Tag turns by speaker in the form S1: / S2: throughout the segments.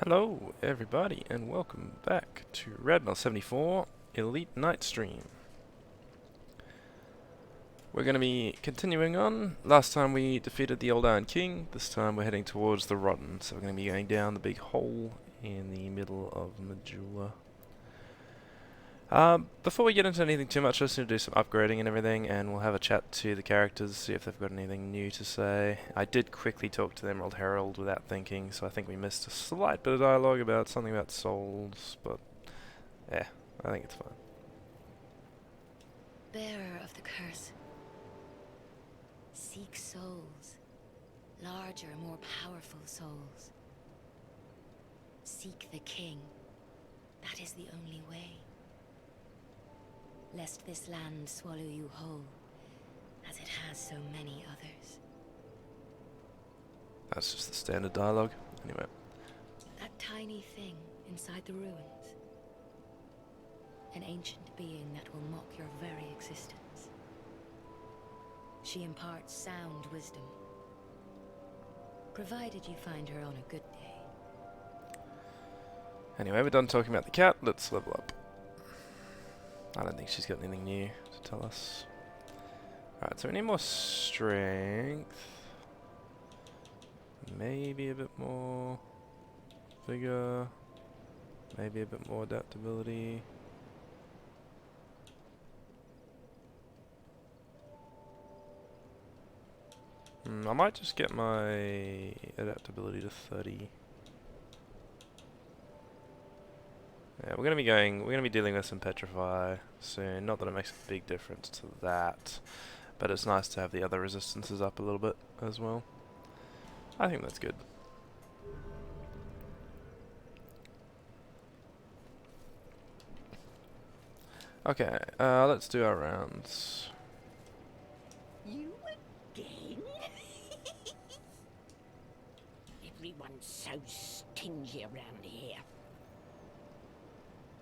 S1: Hello everybody and welcome back to Radmel 74 Elite Night Stream. We're going to be continuing on. Last time we defeated the Old Iron King, this time we're heading towards the Rotten. So we're going to be going down the big hole in the middle of Majula. Before we get into anything too much, I just need to do some upgrading and everything, and we'll have a chat to the characters, see if they've got anything new to say. I did quickly talk to the Emerald Herald without thinking, so I think we missed a slight bit of dialogue about something about souls, but yeah, I think it's fine.
S2: Bearer of the curse. Seek souls. Larger, more powerful souls. Seek the king. That is the only way. Lest this land swallow you whole, as it has so many others.
S1: That's just the standard dialogue. Anyway.
S2: That tiny thing inside the ruins. An ancient being that will mock your very existence. She imparts sound wisdom. Provided you find her on a good day.
S1: Anyway, we're done talking about the cat, let's level up. I don't think she's got anything new to tell us. Alright, so we need more strength. Maybe a bit more vigor. Maybe a bit more adaptability. I might just get my adaptability to 30. Yeah, we're gonna be dealing with some petrify soon. Not that it makes a big difference to that, but it's nice to have the other resistances up a little bit as well. I think that's good. Okay, let's do our rounds.
S3: You again? Everyone's so stingy around here.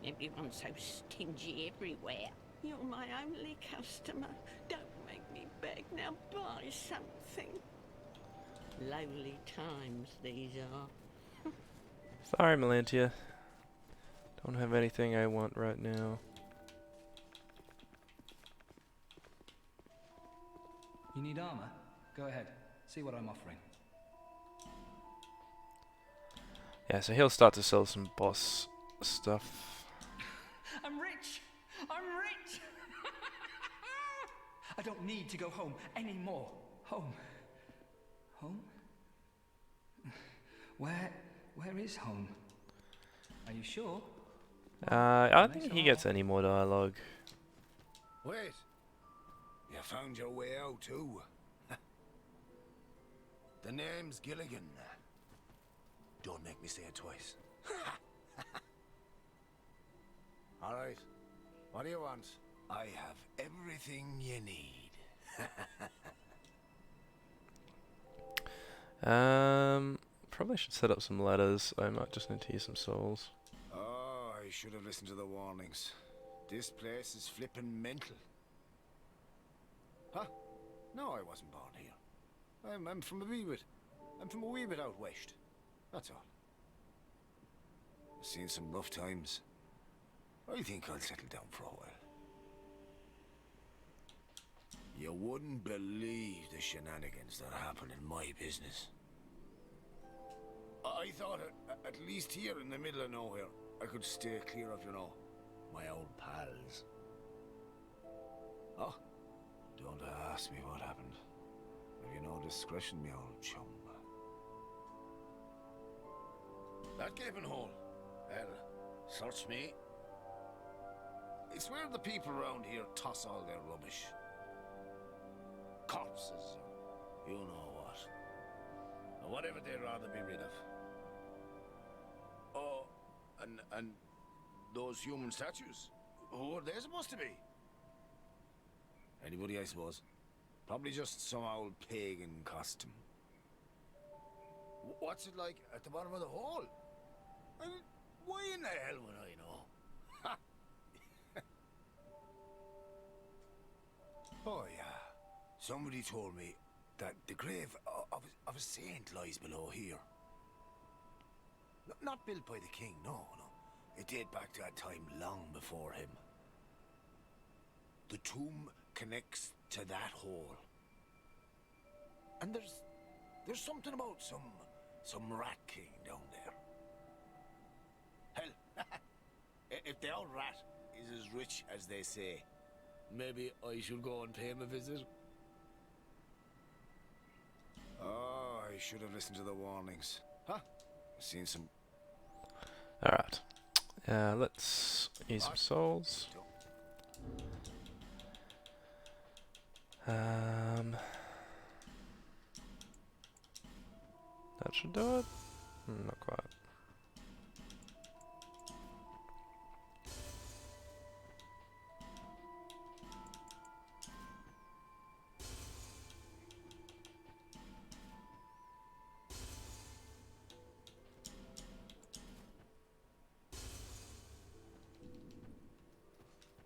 S3: Everyone's so stingy everywhere. You're my only customer. Don't make me beg. Now buy something. Lowly times these are.
S1: Sorry, Melantia. Don't have anything I want right now.
S4: You need armor? Go ahead. See what I'm offering.
S1: Yeah, so he'll start to sell some boss stuff.
S4: I'm rich! I'm rich! I don't need to go home anymore. Home. Home? Where is home? Are you sure?
S1: I don't think he gets any more dialogue.
S5: Wait. You found your way out too. The name's Gilligan. Don't make me say it twice. Alright. What do you want? I have everything you need.
S1: Probably should set up some ladders. I might just need to use some souls.
S5: Oh, I should have listened to the warnings. This place is flippin' mental. Huh? No, I wasn't born here. I'm from a wee bit. I'm from a wee bit out west. That's all. I've seen some rough times. I think I'll settle down for a while. You wouldn't believe the shenanigans that happen in my business. I thought at least here in the middle of nowhere, I could stay clear of, you know, my old pals. Oh, don't ask me what happened. Have you no discretion, me old chum? That gaping hole. Well, search me. It's where the people around here toss all their rubbish. Corpses, or you know what. Or whatever they'd rather be rid of. Oh, and those human statues. Who are they supposed to be? Anybody, I suppose. Probably just some old pagan costume. What's it like at the bottom of the hole? I mean, why in the hell would I know? Ha! Oh yeah. Somebody told me that the grave of a saint lies below here. Not built by the king, no, no. It date back to a time long before him. The tomb connects to that hole. And there's something about some rat king down there. Hell, if the old rat is as rich as they say, maybe I should go and pay him a visit. Oh, I should have listened to the warnings. Huh? Seen some...
S1: Alright. Let's use some souls. That should do it. Not quite.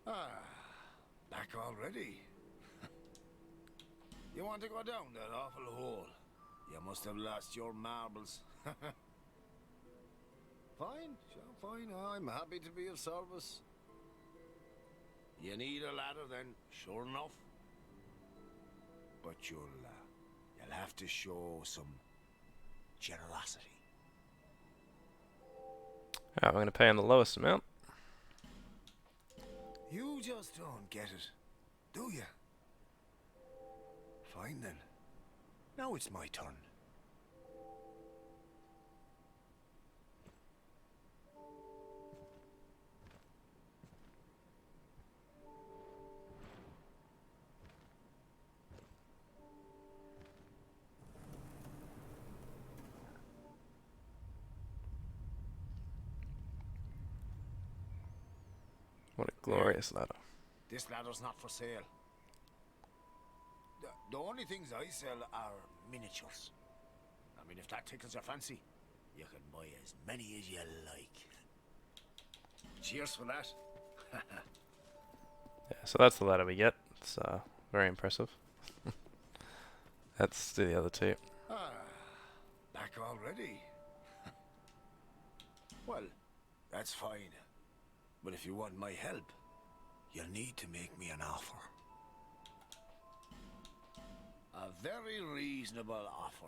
S5: Ah, back already. You want to go down that awful hole? You must have lost your marbles. Fine, sure, fine. I'm happy to be of service. You need a ladder then, sure enough. But you'll have to show some generosity.
S1: Alright, we're going to pay him the lowest amount.
S5: You just don't get it, do you? Fine then. Now it's my turn.
S1: What a glorious ladder.
S5: This ladder's not for sale. The only things I sell are miniatures. I mean, if that tickles your fancy, you can buy as many as you like. Cheers for that.
S1: Yeah, so that's the ladder we get. It's very impressive. Let's do the other two.
S5: Ah, back already. Well, that's fine. But if you want my help, you'll need to make me an offer. A very reasonable offer.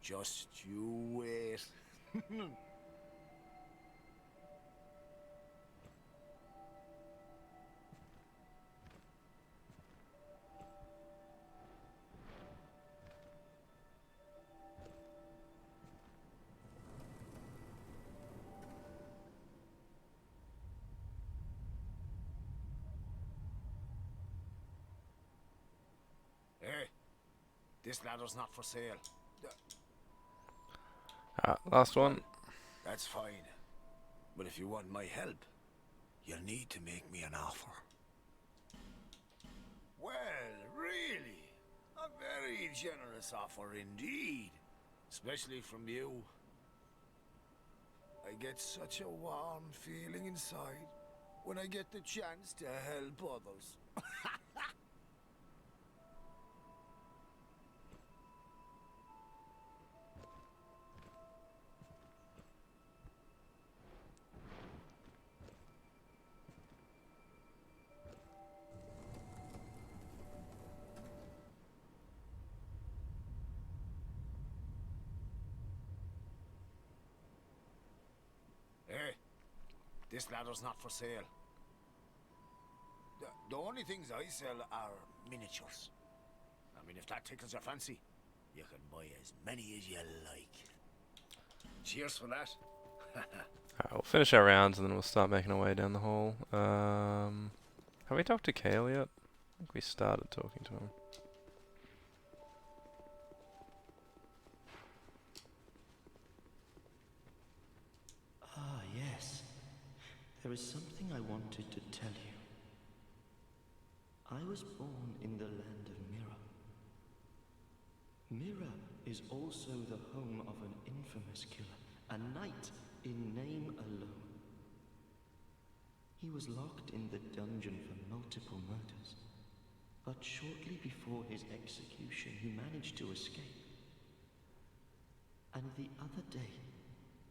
S5: Just you wait. Hey, this ladder's not for sale.
S1: Last one.
S5: That's fine. But if you want my help, you'll need to make me an offer. Well, really? A very generous offer indeed. Especially from you. I get such a warm feeling inside when I get the chance to help others. Hey, this ladder's not for sale. The only things I sell are miniatures. I mean, if that tickles your fancy, you can buy as many as you like. Cheers for that.
S1: Alright, we'll finish our rounds and then we'll start making our way down the hall. Have we talked to Kale yet? I think we started talking to him.
S6: Ah, yes. There is something I wanted to tell you. I was born in the land of Mira. Mira is also the home of an infamous killer, a knight in name alone. He was locked in the dungeon for multiple murders, but shortly before his execution he managed to escape. And the other day,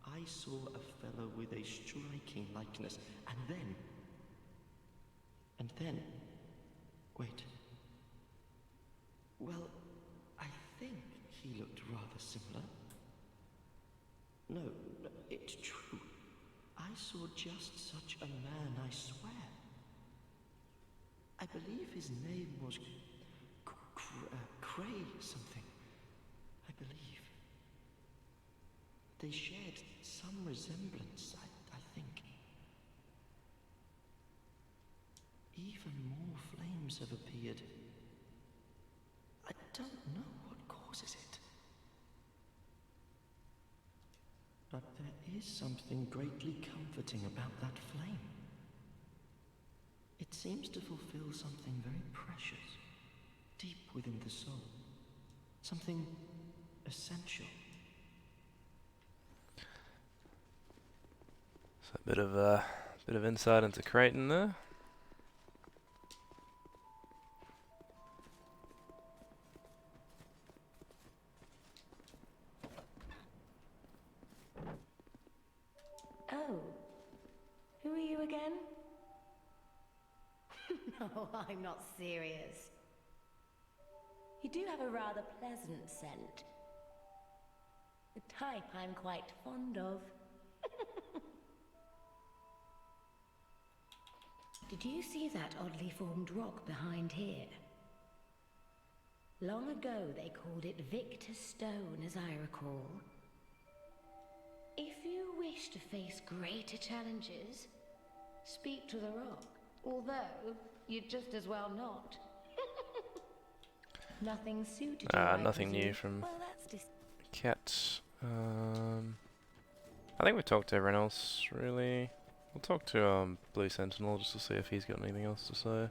S6: I saw a fellow with a striking likeness, and then... Wait. Well, I think he looked rather similar. No, it's true. I saw just such a man, I swear. I believe his name was Cray something. I believe. They shared some resemblance, I think. Even more flames have appeared. I don't know what causes it. But there is something greatly comforting about that flame. It seems to fulfill something very precious, deep within the soul. Something essential.
S1: So a bit of insight into Creighton there.
S2: Oh, who are you again? No, I'm not serious. You do have a rather pleasant scent. The type I'm quite fond of. Did you see that oddly formed rock behind here? Long ago they called it Victor's Stone, as I recall. If you wish to face greater challenges, speak to the rock. Although, you'd just as well not. Nothing suited you, I
S1: Nothing new
S2: presume?
S1: from
S2: Well, that's
S1: Cat. I think we talked to everyone else, really. We'll talk to Blue Sentinel just to see if he's got anything else to say.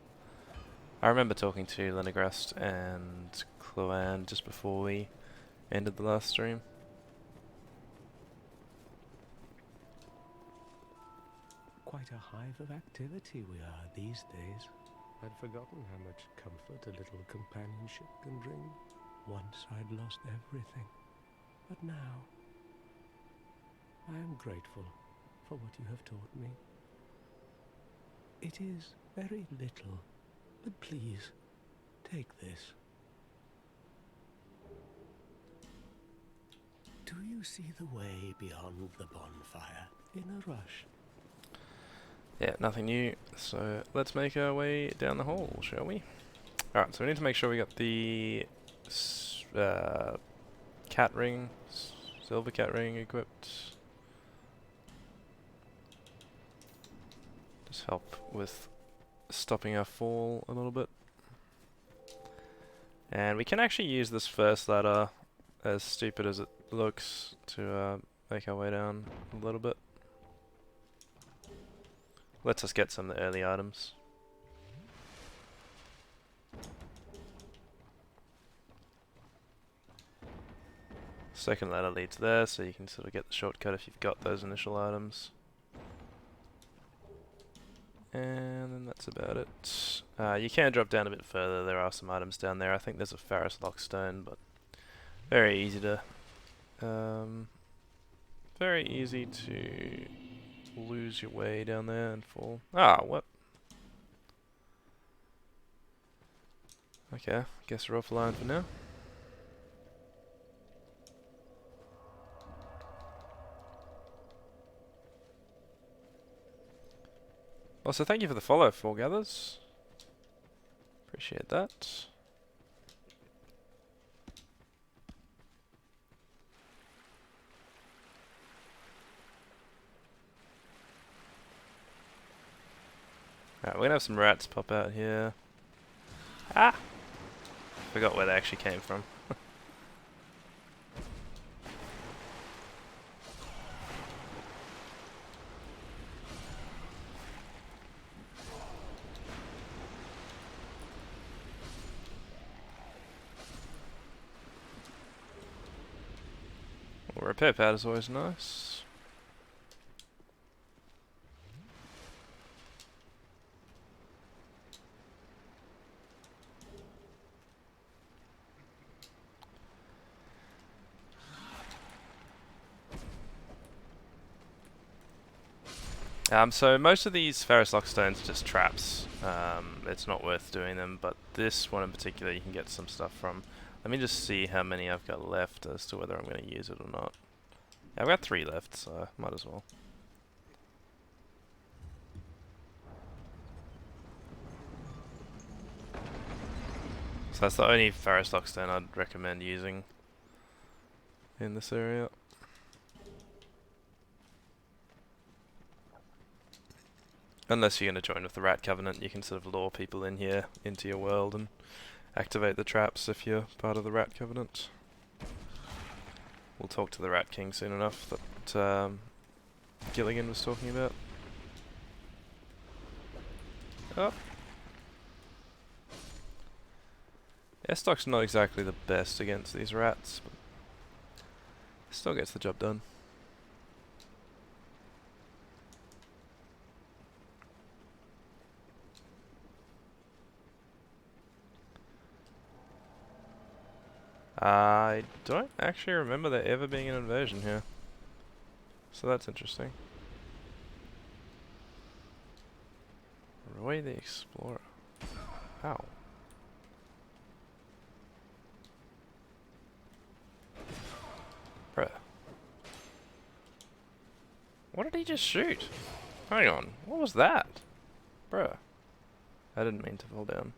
S1: I remember talking to Lenegrast and Chloanne just before we ended the last stream.
S7: Quite a hive of activity we are these days. I'd forgotten how much comfort a little companionship can bring. Once I'd lost everything, but now I am grateful for what you have taught me. It is very little, but please, take this. Do you see the way beyond the bonfire in a rush?
S1: Yeah, nothing new. So let's make our way down the hall, shall we? Alright, so we need to make sure we got the cat ring, silver cat ring equipped. Just help with stopping our fall a little bit. And we can actually use this first ladder, as stupid as it looks, to make our way down a little bit. Lets us get some of the early items. Second ladder leads there, so you can sort of get the shortcut if you've got those initial items. And then that's about it. You can drop down a bit further, there are some items down there. I think there's a Pharos Lockstone, but very easy to lose your way down there and fall. Ah, what? Okay, guess we're offline for now. Also, thank you for the follow, Foregathers. Appreciate that. Alright, we're gonna have some rats pop out here. Ah! Forgot where they actually came from. Well, repair pad is always nice. So most of these ferrous lockstones are just traps. It's not worth doing them, but this one in particular you can get some stuff from. Let me just see how many I've got left as to whether I'm going to use it or not. Yeah, I've got 3 left, so might as well. So that's the only ferrous lockstone I'd recommend using in this area. Unless you're going to join with the Rat Covenant, you can sort of lure people in here into your world and activate the traps if you're part of the Rat Covenant. We'll talk to the Rat King soon enough that Gilligan was talking about. Oh. Estock's not exactly the best against these rats, but still gets the job done. I don't actually remember there ever being an invasion here, so that's interesting. Roy the Explorer. Ow. Bruh. What did he just shoot? Hang on, what was that? Bruh. I didn't mean to fall down.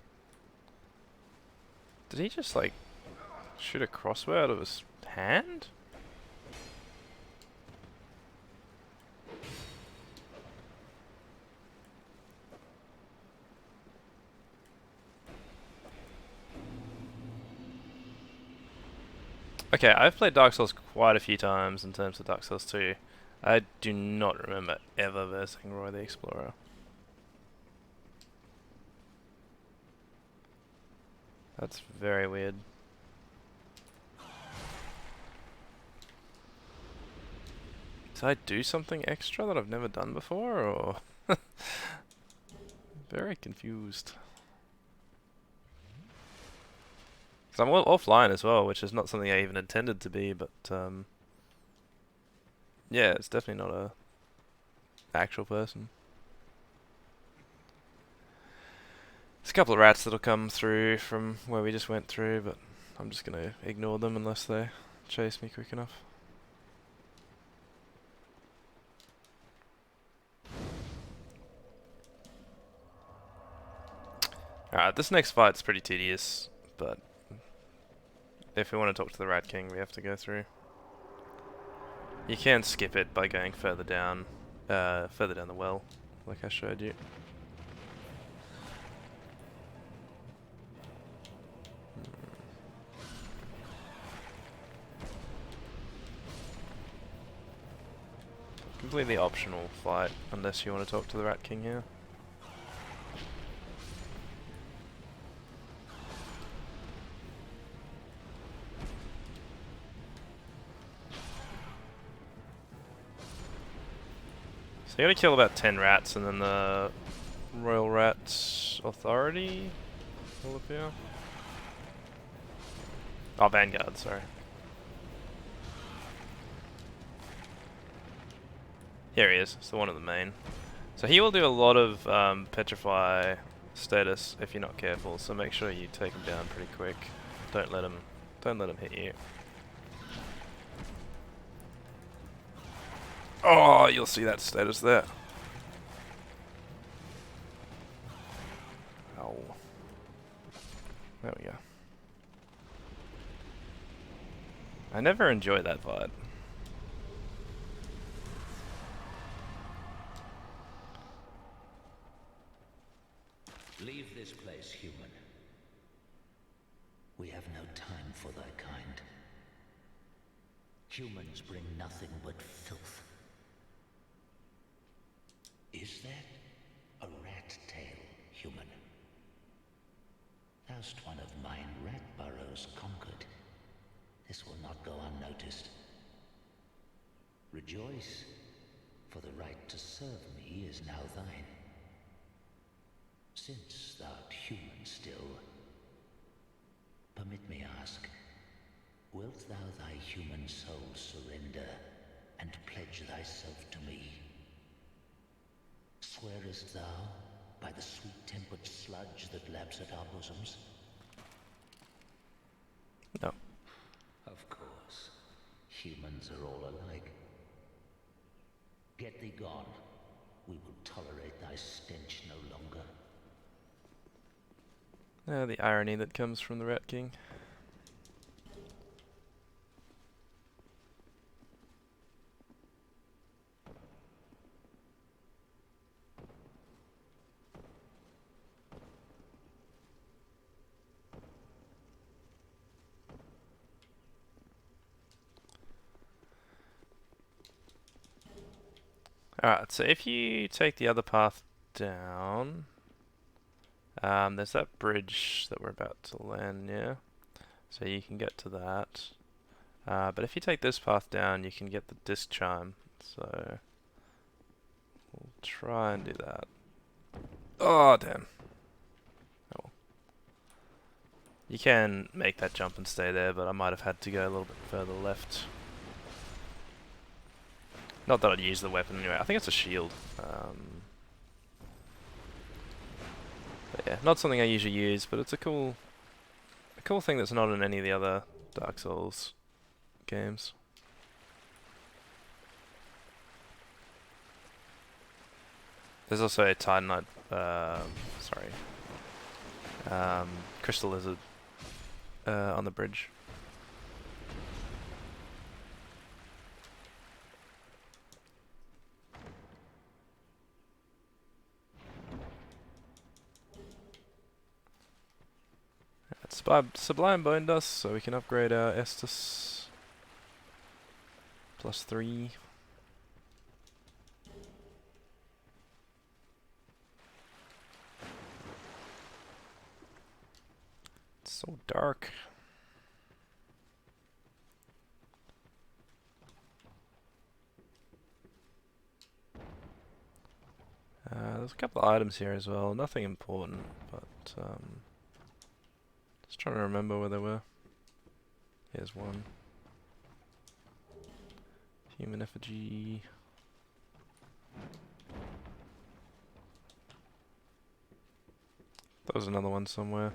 S1: Did he just, like, shoot a crossbow out of his hand? Okay, I've played Dark Souls quite a few times in terms of Dark Souls 2. I do not remember ever versing Roy the Explorer. That's very weird. Did I do something extra that I've never done before, or...? Very confused. Because I'm offline as well, which is not something I even intended to be, but yeah, it's definitely not a actual person. There's a couple of rats that'll come through from where we just went through, but I'm just going to ignore them unless they chase me quick enough. Alright, this next fight's pretty tedious, but if we want to talk to the Rat King, we have to go through. You can skip it by going further down the well, like I showed you. Completely optional fight, unless you want to talk to the Rat King here. So you gotta kill about 10 rats and then the Royal Rat Authority will appear. Oh, Vanguard, sorry. Here he is, it's the one at the main. So he will do a lot of petrify status if you're not careful, so make sure you take him down pretty quick. Don't let him hit you. Oh, you'll see that status there. Ow. There we go. I never enjoy that fight.
S8: Leave this place, human. We have no time for thy kind. Humans bring nothing but filth. Is that a rat tail, human? Thou'st one of mine rat burrows conquered. This will not go unnoticed. Rejoice, for the right to serve me is now thine. Since thou'rt human still, permit me ask, wilt thou thy human soul surrender and pledge thyself to me? Swearest thou by the sweet-tempered sludge that laps at our bosoms?
S1: No.
S8: Of course. Humans are all alike. Get thee gone. We will tolerate thy stench no longer.
S1: The irony that comes from the Rat King. Alright, so if you take the other path down, there's that bridge that we're about to land near, so you can get to that. But if you take this path down, you can get the disc chime, so we'll try and do that. Oh, damn. Oh. You can make that jump and stay there, but I might have had to go a little bit further left. Not that I'd use the weapon anyway. I think it's a shield. But yeah, not something I usually use, but it's a cool thing that's not in any of the other Dark Souls games. There's also a Titanite, Crystal Lizard on the bridge. Sublime Bone Dust, so we can upgrade our Estus +3. It's so dark. There's a couple of items here as well, nothing important, but just trying to remember where they were. Here's one. Human effigy. There was another one somewhere.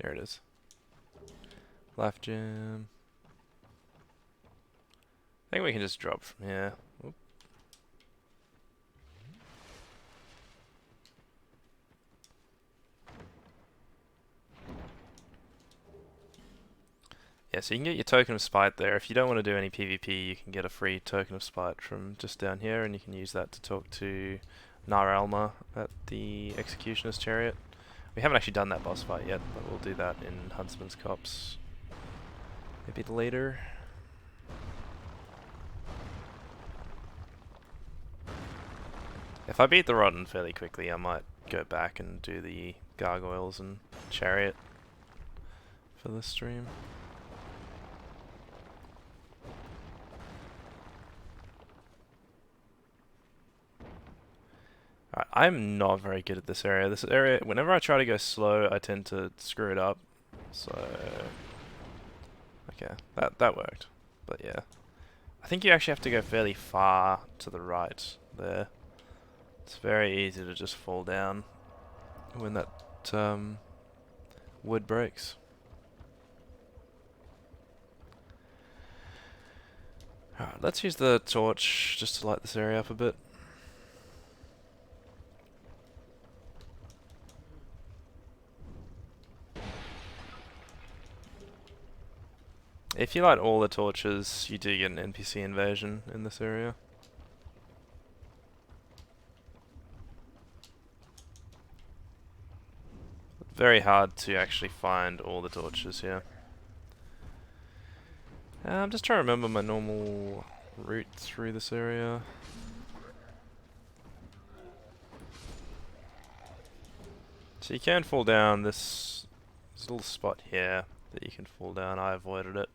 S1: There it is. Life gem. I think we can just drop from here. Oop. Yeah, so you can get your token of spite there. If you don't want to do any PvP, you can get a free token of spite from just down here, and you can use that to talk to Nar Alma at the Executioner's Chariot. We haven't actually done that boss fight yet, but we'll do that in Huntsman's Copse a bit later. If I beat the Rotten fairly quickly, I might go back and do the Gargoyles and Chariot for this stream. Alright, I'm not very good at this area. This area, whenever I try to go slow, I tend to screw it up. So, okay, that worked. But yeah, I think you actually have to go fairly far to the right there. It's very easy to just fall down when that wood breaks. Alright, let's use the torch just to light this area up a bit. If you light all the torches, you do get an NPC invasion in this area. Very hard to actually find all the torches here. I'm just trying to remember my normal route through this area. So you can fall down this little spot here that you can fall down. I avoided it,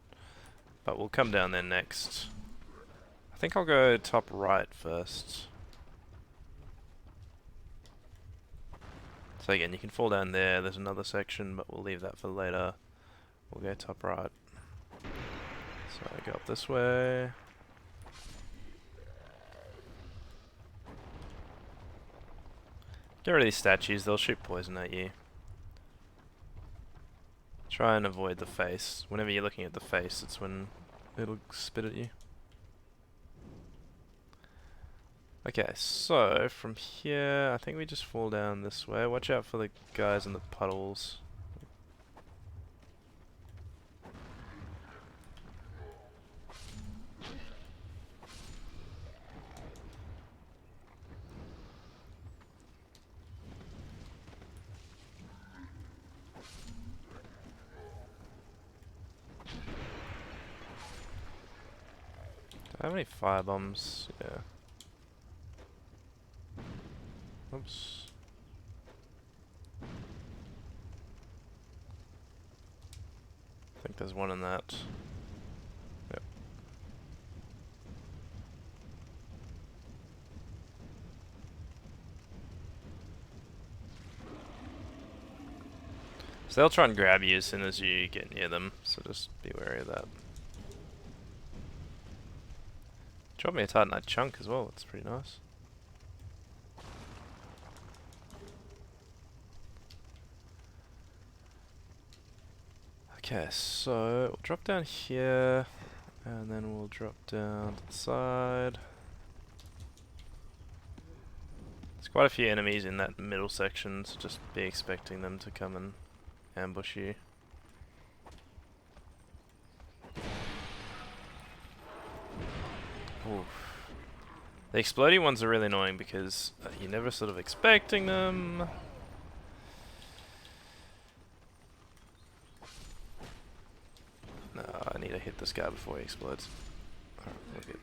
S1: but we'll come down there next. I think I'll go top right first. So again, you can fall down there. There's another section, but we'll leave that for later. We'll go top right. So I go up this way. Get rid of these statues, they'll shoot poison at you. Try and avoid the face. Whenever you're looking at the face, it's when it'll spit at you. Okay, so from here, I think we just fall down this way. Watch out for the guys in the puddles. Do I have any fire bombs? Yeah. Oops. I think there's one in that. Yep. So they'll try and grab you as soon as you get near them, so just be wary of that. Drop me a Titanite chunk as well, that's pretty nice. Okay, so we'll drop down here, and then we'll drop down to the side. There's quite a few enemies in that middle section, so just be expecting them to come and ambush you. Oof. The exploding ones are really annoying because you're never sort of expecting them. No, I need to hit this guy before he explodes. Alright, we're good.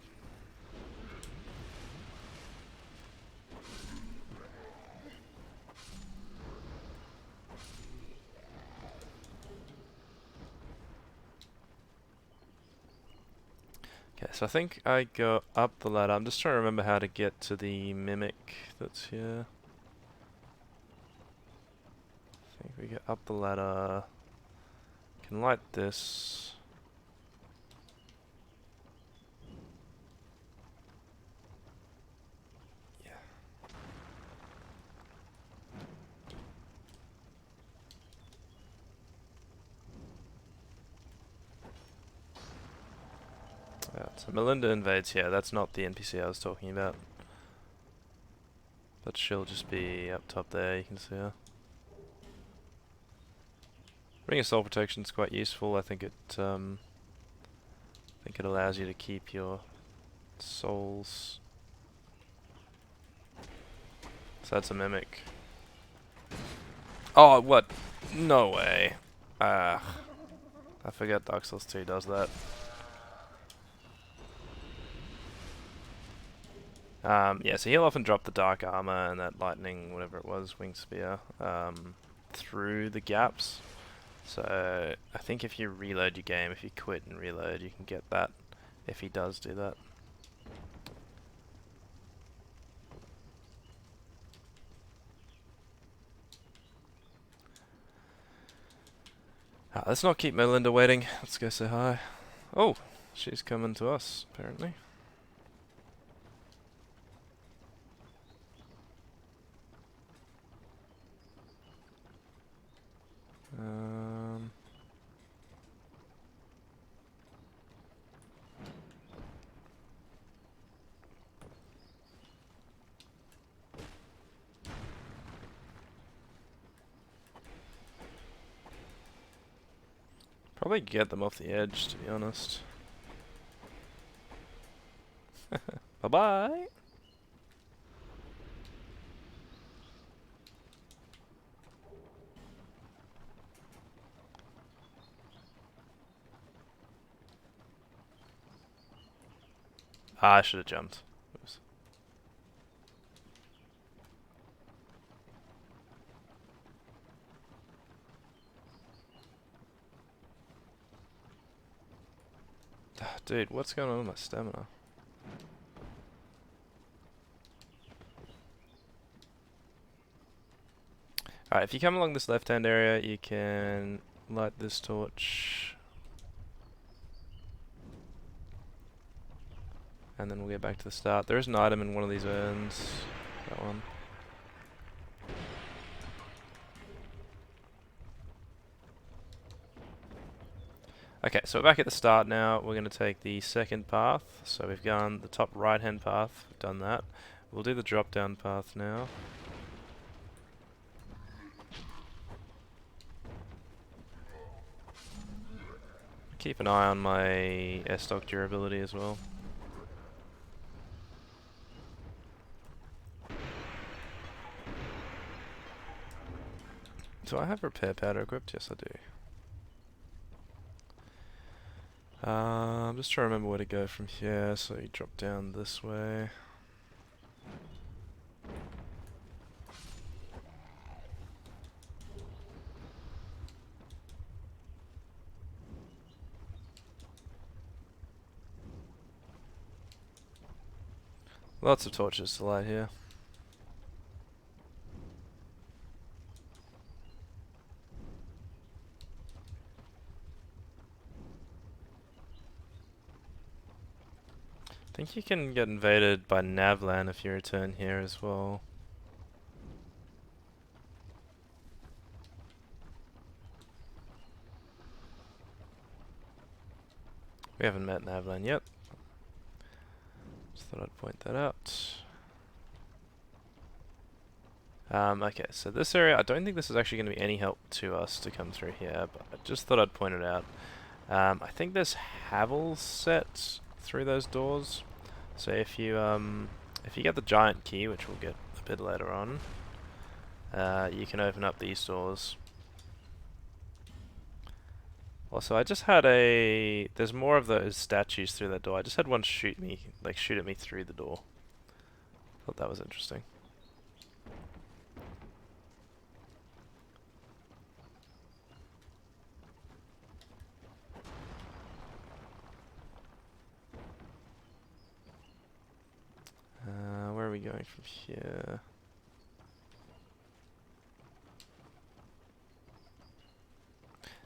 S1: Okay, so I think I go up the ladder. I'm just trying to remember how to get to the mimic that's here. I think we get up the ladder. Can light this. Yeah. So Melinda invades here. That's not the NPC I was talking about. But she'll just be up top there, you can see her. Ring of Soul Protection is quite useful. I think it allows you to keep your souls. So that's a mimic. Oh, what? No way. I forget Dark Souls 2 does that. Yeah, so he'll often drop the Dark Armor and that lightning, whatever it was, Wing Spear, through the gaps. So I think if you reload your game, if you quit and reload, you can get that if he does do that. Let's not keep Melinda waiting. Let's go say hi. Oh, she's coming to us, apparently. Probably get them off the edge, to be honest. Bye-bye! I should have jumped. Oops. Dude, what's going on with my stamina? Alright, if you come along this left-hand area, you can light this torch. and then we'll get back to the start. There is an item in one of these urns. That one. Okay, so we're back at the start now. We're going to take the second path. So we've gone the top right hand path, done that. We'll do the drop down path now. Keep an eye on my S-Stock durability as well. Do I have repair powder equipped? Yes, I do. I'm just trying to remember where to go from here. So you drop down this way. Lots of torches to light here. I think you can get invaded by Navlan if you return here as well. We haven't met Navlan yet. Just thought I'd point that out. Okay, so this area, I don't think this is actually going to be any help to us to come through here, but I just thought I'd point it out. I think there's Havels set through those doors. So if you get the giant key, which we'll get a bit later on, you can open up these doors. Also, I just had there's more of those statues through that door. I just had one shoot at me through the door. Thought that was interesting. Where are we going from here?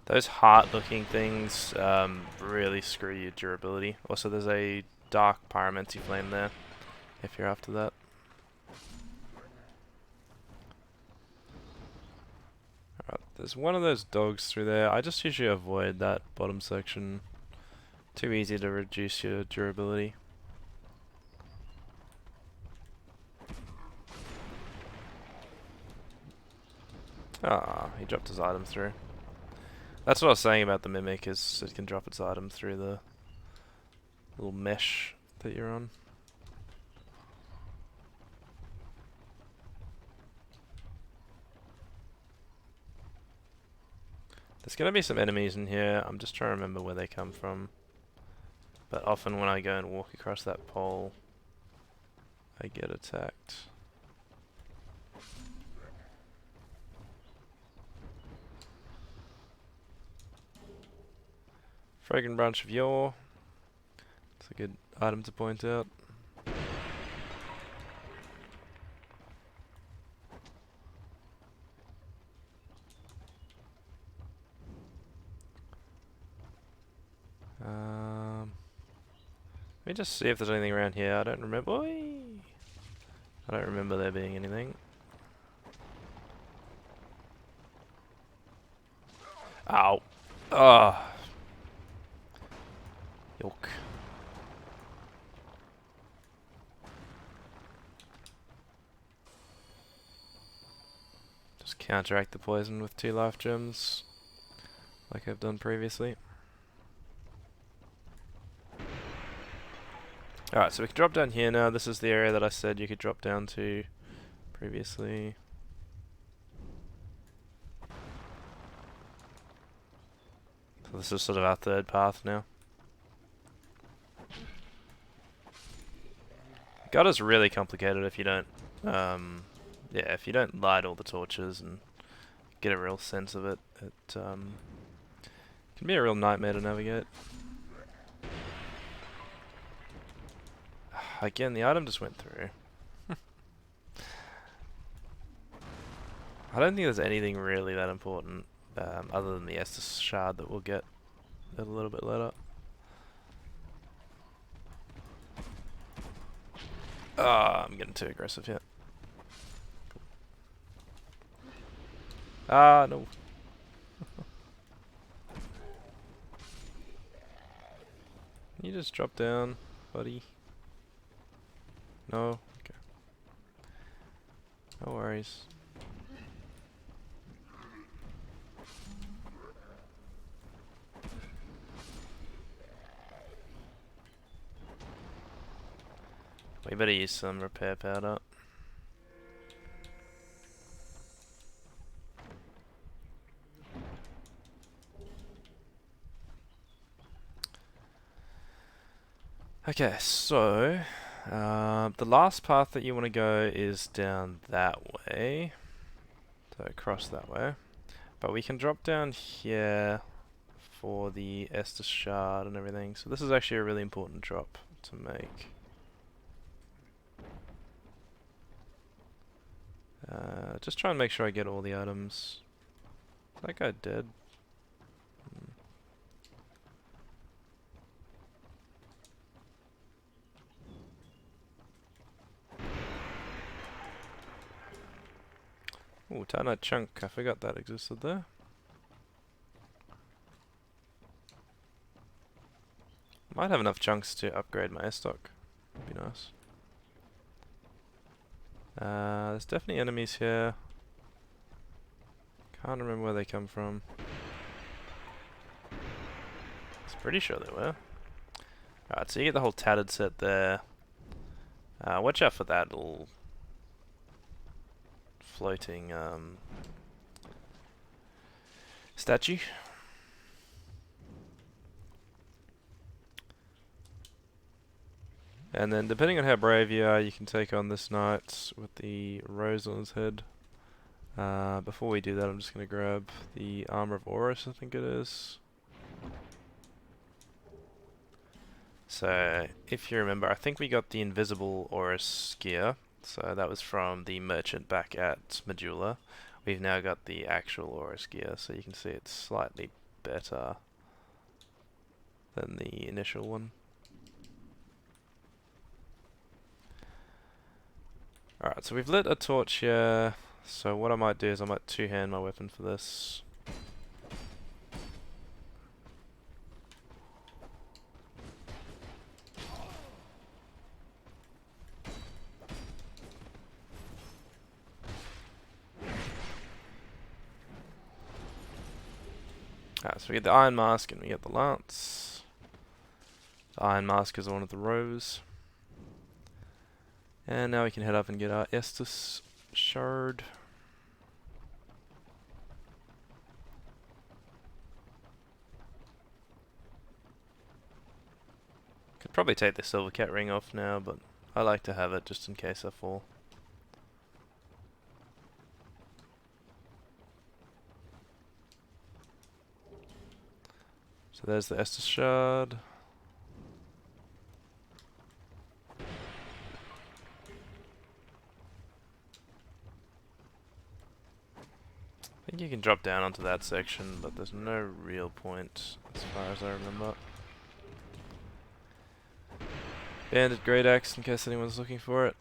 S1: Those heart-looking things really screw your durability. Also, there's a dark pyromancy flame there, if you're after that. Alright, there's one of those dogs through there. I just usually avoid that bottom section. Too easy to reduce your durability. Ah, he dropped his item through. That's what I was saying about the Mimic, is it can drop its item through the little mesh that you're on. There's going to be some enemies in here. I'm just trying to remember where they come from. But often when I go and walk across that pole, I get attacked. Fragrant Branch of Yore. It's a good item to point out. Let me just see if there's anything around here. I don't remember. Oi! I don't remember there being anything. Ow. Ah. Yuck. Just counteract the poison with 2 life gems, like I've done previously. Alright, so we can drop down here now. This is the area that I said you could drop down to previously. So this is sort of our third path now. God is really complicated if you don't, if you don't light all the torches and get a real sense of it. It can be a real nightmare to navigate. Again, the item just went through. I don't think there's anything really that important, other than the Estus shard that we'll get a little bit later. Ah, I'm getting too aggressive here. Ah, no. Can you just drop down, buddy? No? Okay. No worries. We better use some repair powder. Okay, so the last path that you want to go is down that way. So across that way. But we can drop down here for the Estus shard and everything. So this is actually a really important drop to make. Just try and make sure I get all the items. That guy dead. Ooh, Titanite chunk. I forgot that existed there. Might have enough chunks to upgrade my S-stock. Would be nice. There's definitely enemies here. Can't remember where they come from. I'm pretty sure they were. Alright, so you get the whole tattered set there. Watch out for that little floating statue. And then depending on how brave you are, you can take on this knight with the rose on his head. Before we do that, I'm just going to grab the armor of Horus, I think it is. So, if you remember, I think we got the invisible Horus gear. So that was from the merchant back at Medulla. We've now got the actual Horus gear, so you can see it's slightly better than the initial one. Alright, so we've lit a torch here. So what I might do is I might two-hand my weapon for this. Alright, so we get the Iron Mask and we get the Lance. The Iron Mask is one of the rows. And now we can head up and get our Estus shard. Could probably take the silver cat ring off now, but I like to have it just in case I fall. So there's the Estus shard. I think you can drop down onto that section, but there's no real point as far as I remember. Banded Great Axe in case anyone's looking for it.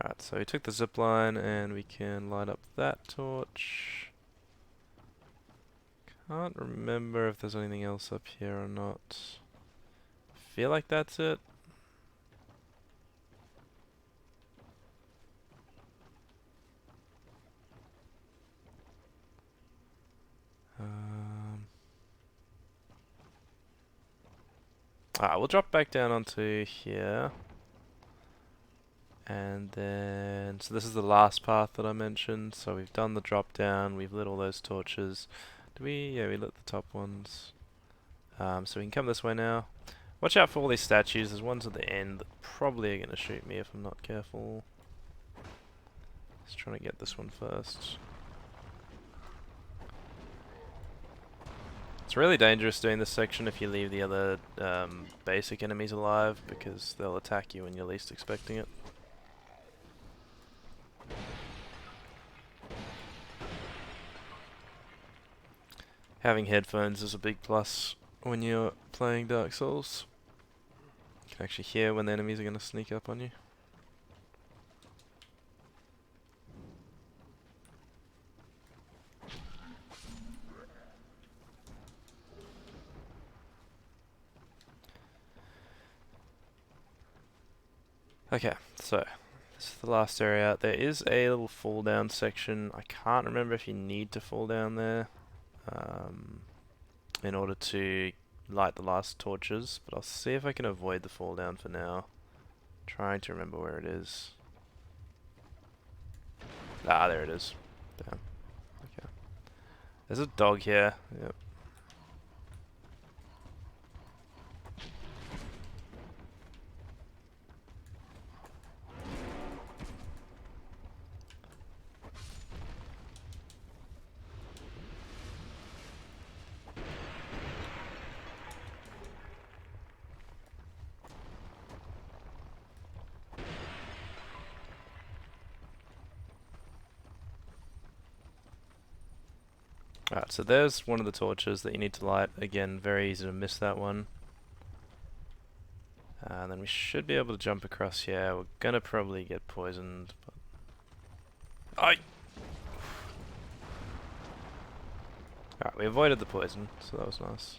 S1: Alright, so we took the zipline and we can light up that torch. Can't remember if there's anything else up here or not. Feel like that's it. We'll drop back down onto here. And then, so this is the last path that I mentioned. So we've done the drop down, we've lit all those torches. Yeah, we lit the top ones. So we can come this way now. Watch out for all these statues. There's ones at the end that probably are going to shoot me if I'm not careful. Just trying to get this one first. It's really dangerous doing this section if you leave the other basic enemies alive, because they'll attack you when you're least expecting it. Having headphones is a big plus when you're playing Dark Souls. You can actually hear when the enemies are going to sneak up on you. Okay, so this is the last area. There is a little fall down section. I can't remember if you need to fall down there in order to light the last torches, but I'll see if I can avoid the fall down for now. Trying to remember where it is. Ah, there it is. Damn. Okay. There's a dog here. Yep. Alright, so there's one of the torches that you need to light. Again, very easy to miss that one. And then we should be able to jump across here. We're gonna probably get poisoned, but... Alright, we avoided the poison, so that was nice.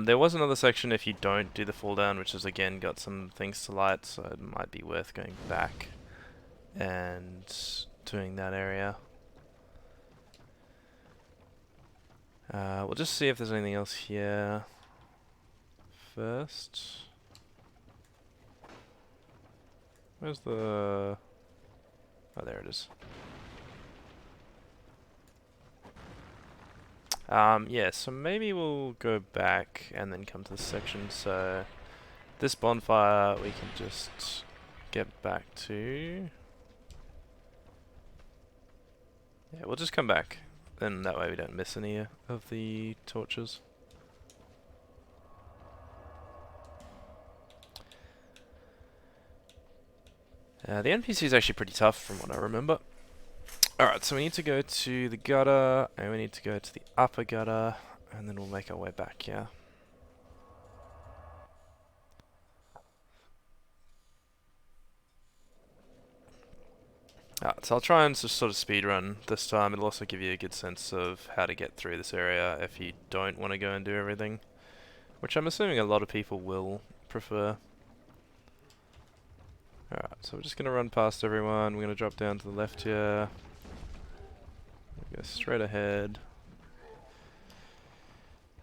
S1: There was another section if you don't do the fall down, which has again got some things to light, so it might be worth going back and doing that area. We'll just see if there's anything else here first. Where's the... Oh, there it is. Yeah, so maybe we'll go back and then come to this section. So this bonfire we can just get back to. Yeah, we'll just come back. Then that way we don't miss any of the torches. The NPC is actually pretty tough from what I remember. Alright, so we need to go to the gutter, and we need to go to the upper gutter, and then we'll make our way back, yeah. Alright, so I'll try and just sort of speedrun this time. It'll also give you a good sense of how to get through this area if you don't want to go and do everything. Which I'm assuming a lot of people will prefer. Alright, so we're just going to run past everyone. We're going to drop down to the left here. Go straight ahead.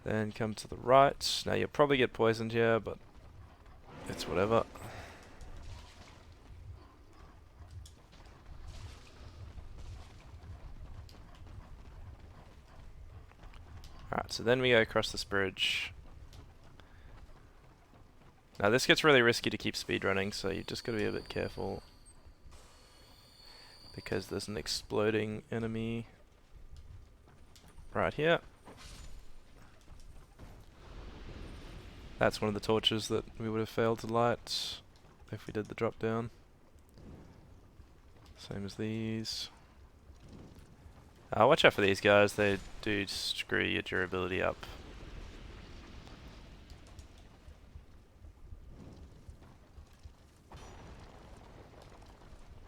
S1: Then come to the right. Now you'll probably get poisoned here, but it's whatever. Alright, so then we go across this bridge. Now this gets really risky to keep speedrunning, so you just gotta be a bit careful. Because there's an exploding enemy right here. That's one of the torches that we would have failed to light if we did the drop down. Same as these. Watch out for these guys, they do screw your durability up.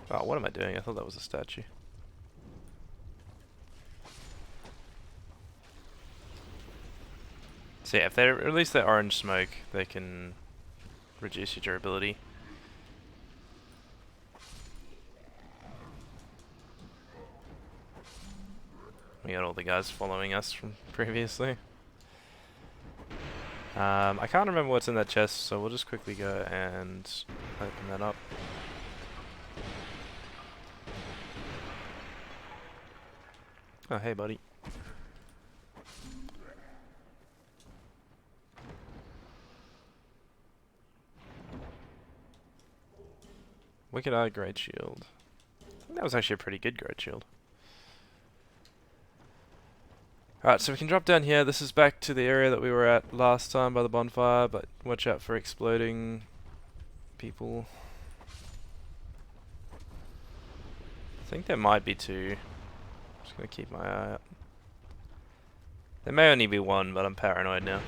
S1: Oh, what am I doing? I thought that was a statue. So yeah, if they release their orange smoke, they can reduce your durability. We got all the guys following us from previously. I can't remember what's in that chest, so we'll just quickly go and open that up. Oh, hey buddy. Wicked Eye Great Shield. I think that was actually a pretty good Great Shield. Alright, so we can drop down here. This is back to the area that we were at last time by the bonfire, but watch out for exploding people. think there might be two. Just gonna keep my eye out. There may only be one, but I'm paranoid now.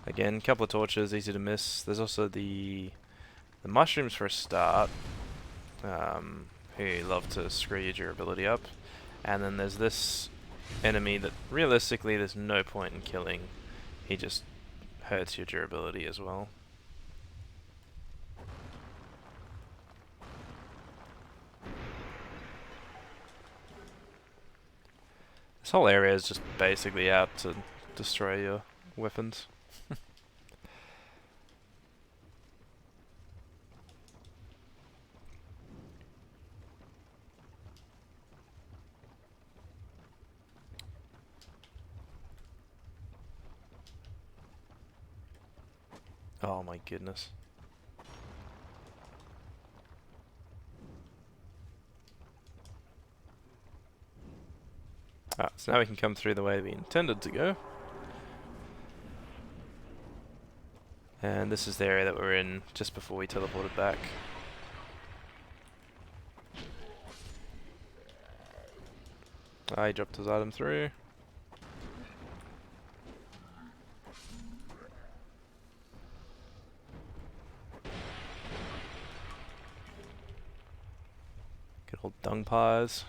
S1: Again, couple of torches, easy to miss. There's also the mushrooms for a start, who love to screw your durability up. And then there's this enemy that realistically there's no point in killing. He just hurts your durability as well. This whole area is just basically out to destroy your weapons. Oh my goodness. Ah, so now we can come through the way we intended to go. And this is the area that we're in just before we teleported back. He dropped his item through. Good old dung pies.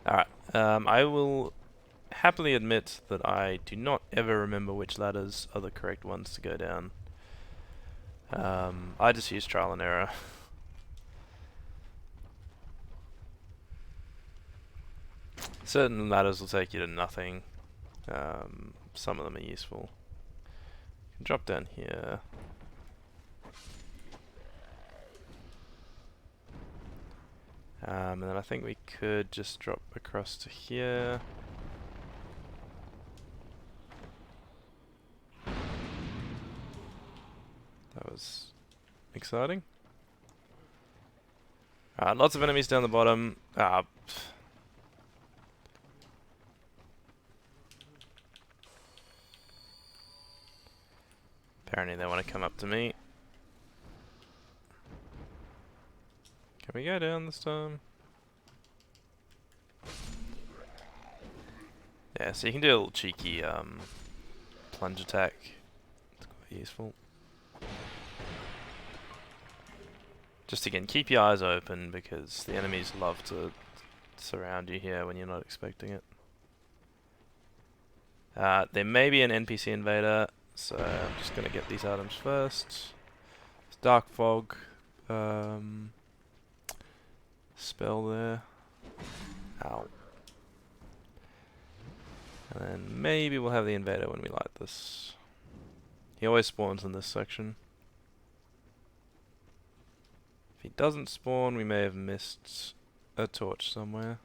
S1: Alright, I will happily admit that I do not ever remember which ladders are the correct ones to go down. I just use trial and error. Certain ladders will take you to nothing. Some of them are useful. You can drop down here. And then I think we could just drop across to here. That was exciting. Lots of enemies down the bottom. Apparently they want to come up to me. Can we go down this time? Yeah, so you can do a little cheeky plunge attack. It's quite useful. Just again, keep your eyes open because the enemies love to surround you here when you're not expecting it. There may be an NPC invader, so I'm just going to get these items first. Dark Fog spell there. Ow. And then maybe we'll have the invader when we light this. He always spawns in this section. If he doesn't spawn, we may have missed a torch somewhere.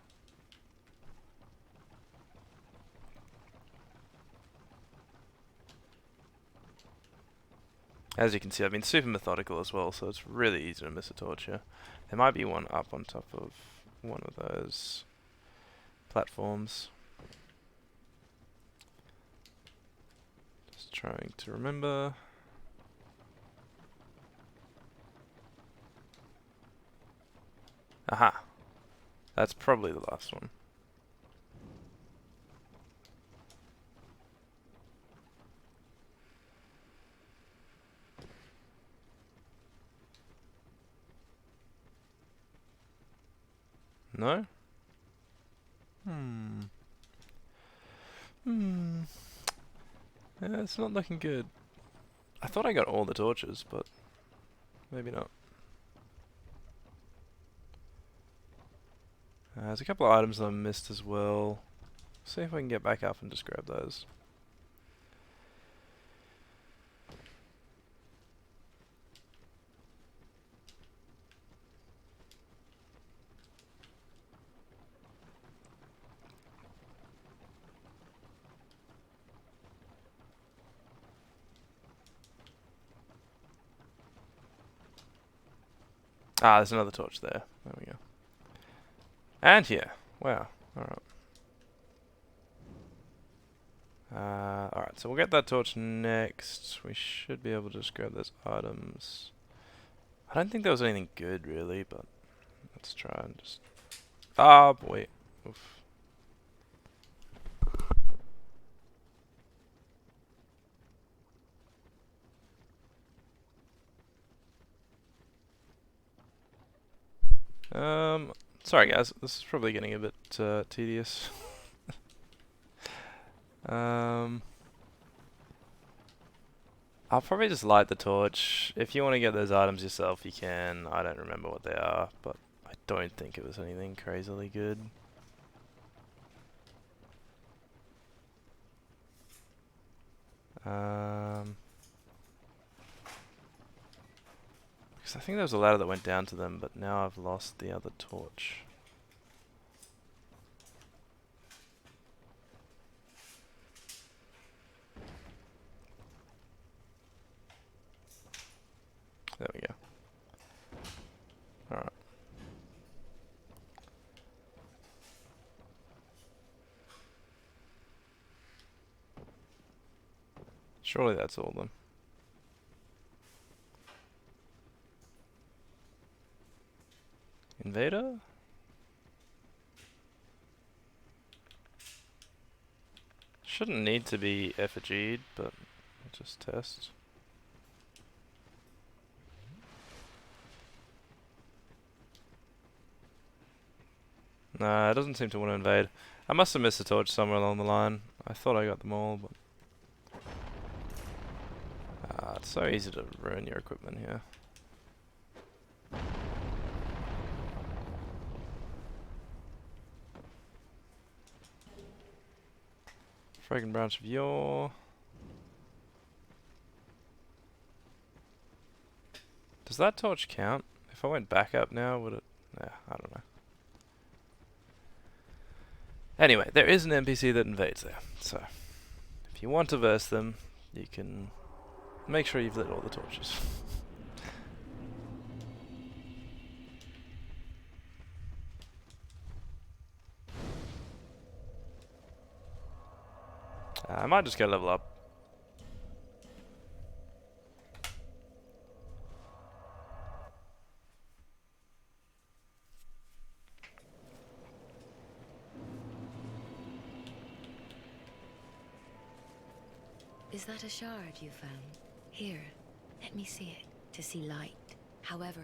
S1: As you can see, I've been super methodical as well, so it's really easy to miss a torch here. There might be one up on top of one of those platforms. Just trying to remember. Aha! That's probably the last one. No? Yeah, it's not looking good. I thought I got all the torches, but maybe not. There's a couple of items that I missed as well. See if I can get back up and just grab those. Ah, there's another torch there. There we go. And here. Wow. Alright. Alright, so we'll get that torch next. We should be able to just grab those items. I don't think there was anything good really, but let's try and just... Ah, boy. Oof. Sorry guys, this is probably getting a bit tedious. I'll probably just light the torch. If you want to get those items yourself, you can. I don't remember what they are, but I don't think it was anything crazily good. Because I think there was a ladder that went down to them, but now I've lost the other torch. There we go. Alright. Surely that's all of them. Invader? Shouldn't need to be effigied, but I'll just test. Nah, it doesn't seem to want to invade. I must have missed a torch somewhere along the line. I thought I got them all, but... it's so easy to ruin your equipment here. Fragrant branch of yore. Does that torch count? If I went back up now, would it... Yeah, I don't know. Anyway, there is an NPC that invades there, so if you want to verse them, you can make sure you've lit all the torches. I might just go level up.
S2: Is that a shard you found? Here, let me see it. To see light. However...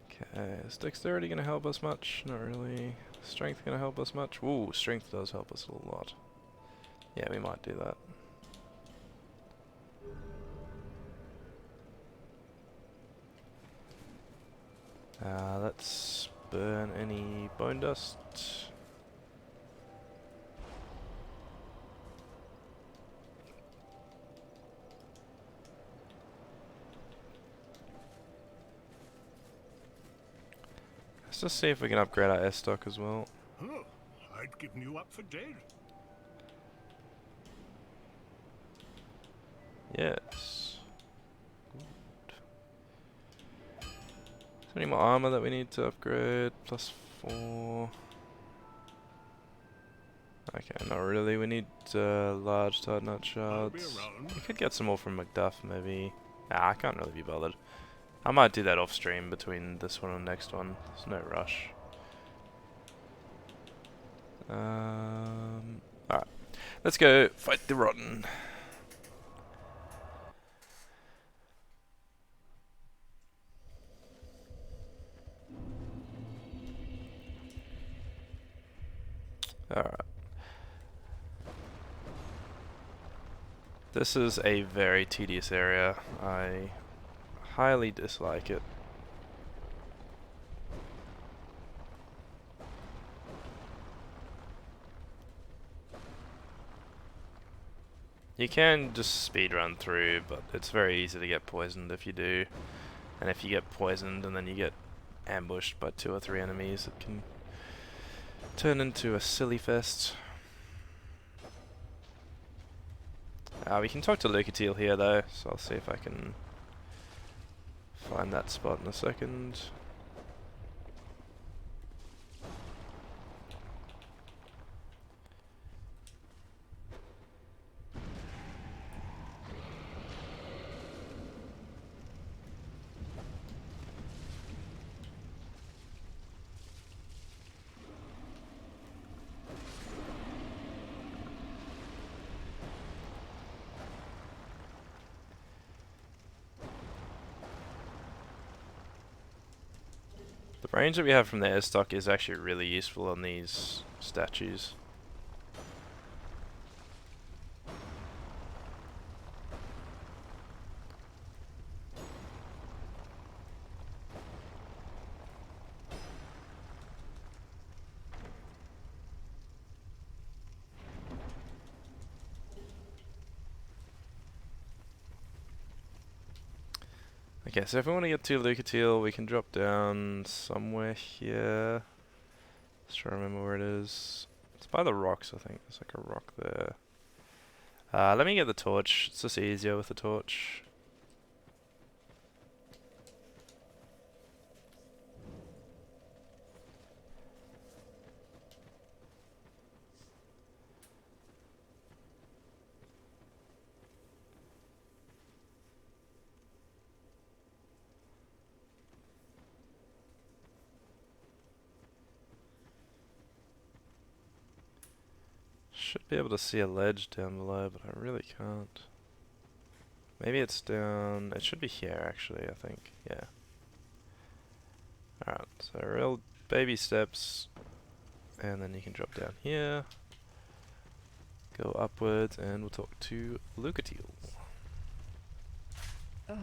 S1: Okay, is dexterity gonna help us much? Not really. Strength gonna help us much? Ooh, strength does help us a lot. Yeah, we might do that. Let's burn any bone dust. Let's just see if we can upgrade our S stock as well.
S9: Oh, I'd given you up for dead.
S1: Yes. Is there any more armor that we need to upgrade? +4. Okay, not really. We need large titanite shards. We could get some more from Macduff, maybe. I can't really be bothered. I might do that off stream between this one and the next one. There's no rush. Alright. Let's go fight the Rotten. Alright. This is a very tedious area. I highly dislike it. You can just speed run through, but it's very easy to get poisoned if you do. And if you get poisoned and then you get ambushed by 2 or 3 enemies, it can turn into a silly fest. We can talk to Lucatiel here though, so I'll see if I can find that spot in a second. The range that we have from the air stock is actually really useful on these statues. Okay, so if we want to get to Lucatiel, we can drop down somewhere here. Let's try to remember where it is. It's by the rocks, I think. There's like a rock there. Let me get the torch. It's just easier with the torch. Should be able to see a ledge down below, but I really can't. Maybe it's down... It should be here, actually, I think. Yeah. Alright, so real baby steps. And then you can drop down here. Go upwards, and we'll talk to Lucatiel.
S10: Oh.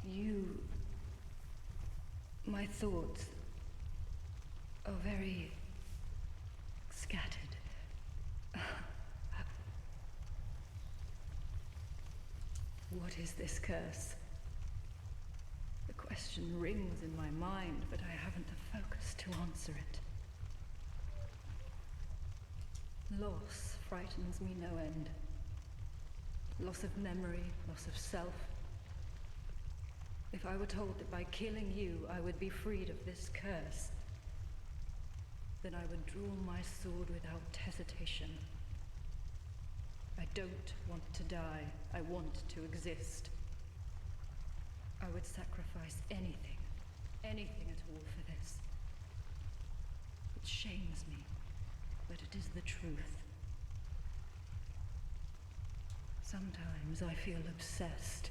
S10: You... My thoughts are very scattered. What is this curse? The question rings in my mind, but I haven't the focus to answer it. Loss frightens me no end. Loss of memory, loss of self. If I were told that by killing you I would be freed of this curse, then I would draw my sword without hesitation. I don't want to die. I want to exist. I would sacrifice anything at all for this. It shames me, but it is the truth. Sometimes I feel obsessed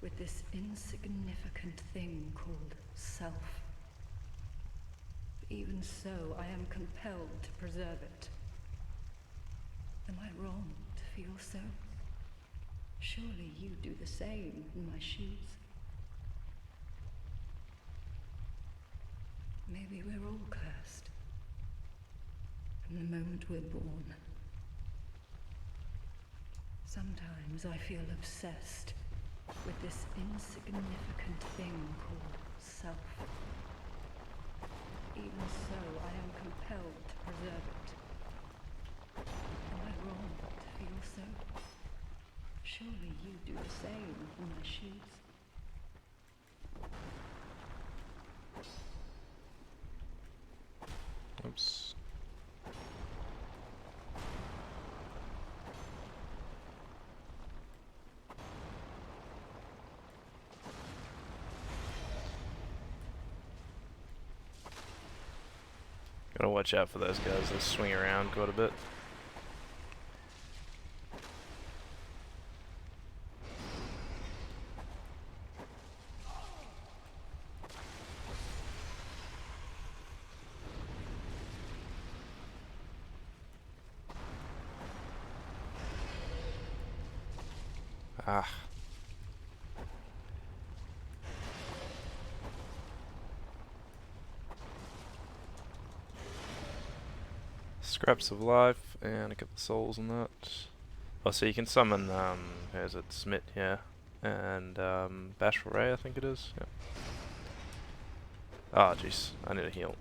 S10: with this insignificant thing called self. Even so, I am compelled to preserve it. Am I wrong to feel so? Surely you do the same in my shoes. Maybe we're all cursed from the moment we're born. Sometimes I feel obsessed with this insignificant thing called self. Even so, I am compelled to preserve it. Am I wrong to feel so? Surely you do the same in my shoes.
S1: Oops. Gotta watch out for those guys, they swing around quite a bit. Ah. Scraps of life and a couple of souls on that. Oh, so you can summon, where's it, Smit, yeah. And, Bashful Ray, I think it is, yeah. Oh, jeez, I need a heal.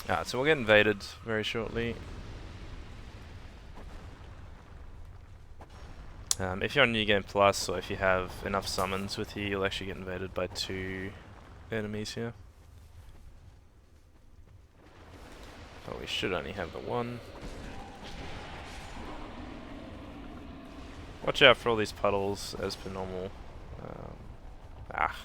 S1: Alright, so we'll get invaded very shortly. If you're on New Game Plus, or if you have enough summons with you, you'll actually get invaded by 2 enemies here. But we should only have the 1. Watch out for all these puddles, as per normal. Ah.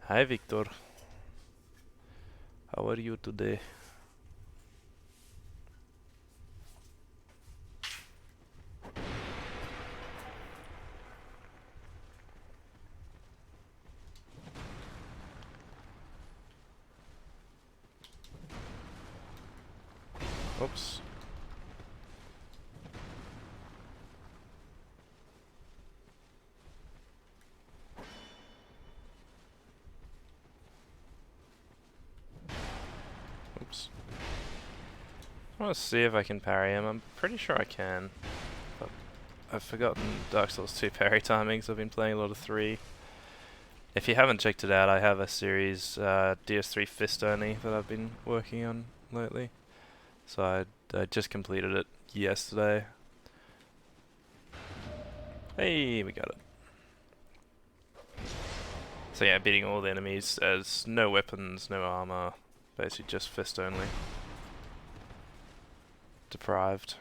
S1: Hi Victor. How are you today? Oops. Oops. I want to see if I can parry him. I'm pretty sure I can. But I've forgotten Dark Souls 2 parry timings. I've been playing a lot of 3. If you haven't checked it out, I have a series, DS3 Fist Only, that I've been working on lately. So I just completed it yesterday. Hey, we got it. So yeah, beating all the enemies as no weapons, no armor, basically just fist only. Deprived.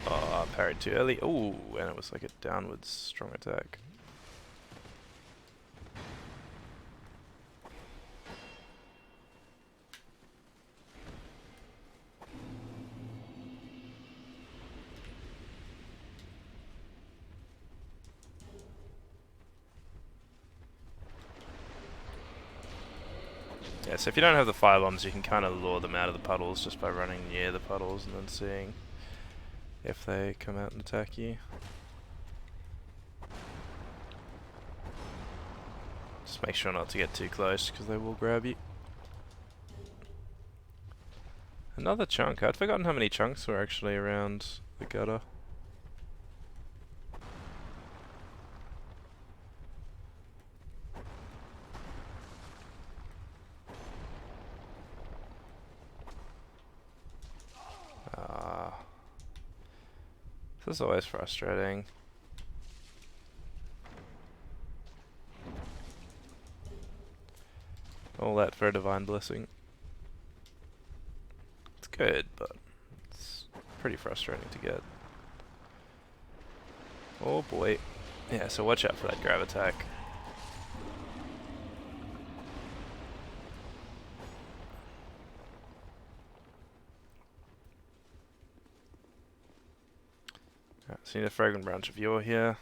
S1: Oh, I parried too early. Ooh, and it was like a downwards strong attack. Yeah, so if you don't have the fire bombs, you can kind of lure them out of the puddles just by running near the puddles and then seeing if they come out and attack you. Just make sure not to get too close, because they will grab you. Another chunk. I'd forgotten how many chunks were actually around the gutter. This is always frustrating. All that for a divine blessing. It's good, but it's pretty frustrating to get. Oh boy. Yeah, so watch out for that grab attack. Alright, so you need a fragrant branch of yore here.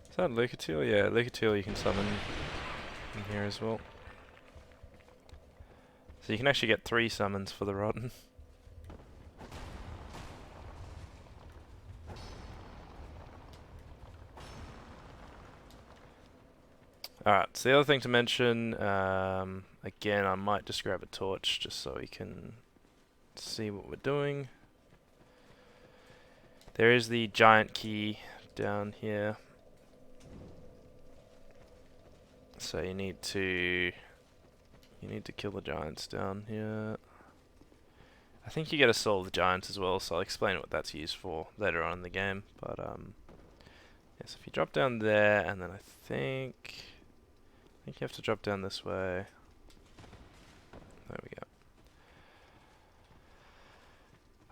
S1: Is that Lucatiel? Yeah, Lucatiel you can summon in here as well. So you can actually get 3 summons for the Rotten. Alright, so the other thing to mention, again I might just grab a torch just so we can see what we're doing. There is the giant key down here. So you need to kill the giants down here. I think you get to solve the giants as well, so I'll explain what that's used for later on in the game. But yes, if you drop down there, and then I think you have to drop down this way. There we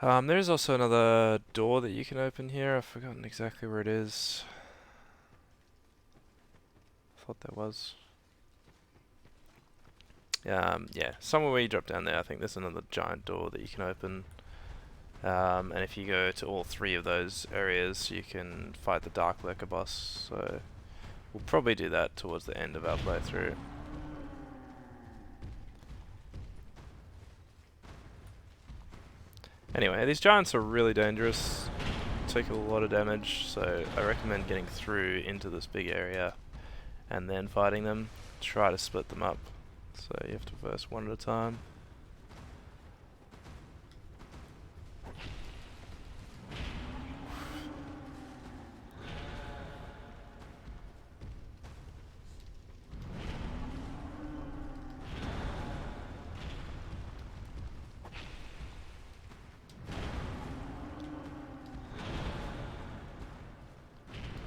S1: go. There is also another door that you can open here. I've forgotten exactly where it is. I thought there was. Yeah, somewhere where you drop down there, I think there's another giant door that you can open. And if you go to all 3 of those areas, you can fight the Dark Lurker boss. So we'll probably do that towards the end of our playthrough. Anyway, these giants are really dangerous, take a lot of damage, so I recommend getting through into this big area and then fighting them. Try to split them up, so you have to first one at a time.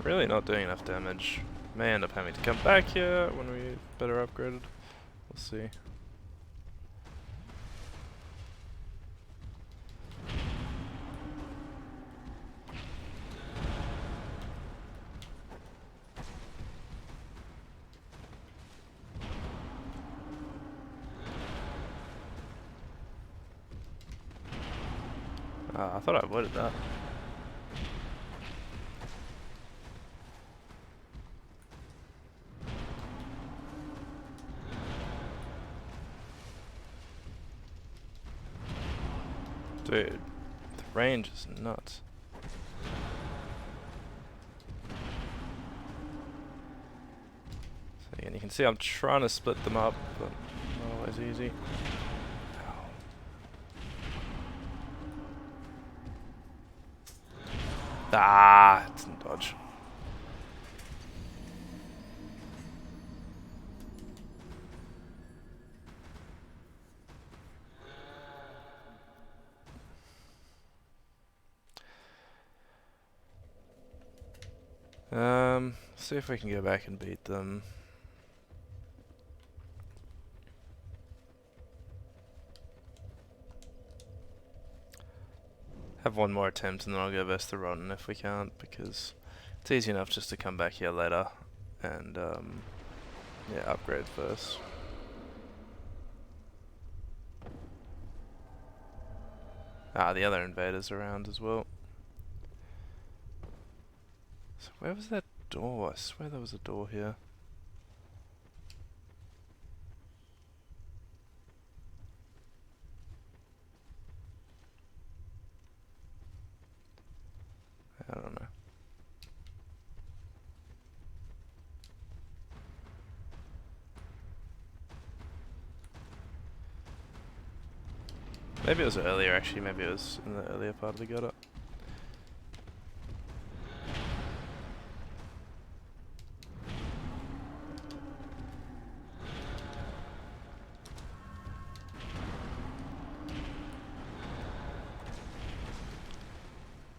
S1: Really not doing enough damage. May end up having to come back here when we better upgraded. We'll see. I thought I avoided that. Dude, the range is nuts. So again, you can see I'm trying to split them up, but not always easy. Ah, it's a dodge. See if we can go back and beat them. Have one more attempt and then I'll go best to Rotten if we can't, because it's easy enough just to come back here later and yeah, upgrade first. Ah, the other invaders around as well. So where was that door? I swear there was a door here. I don't know. Maybe it was earlier actually, maybe it was in the earlier part of the gutter.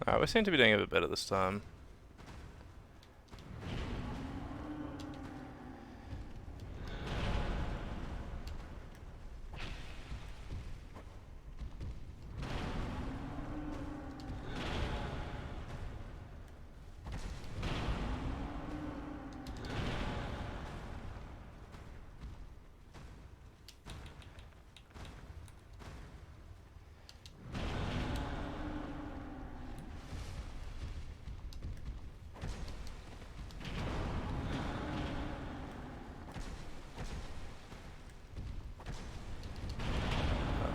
S1: Alright, we seem to be doing a bit better this time.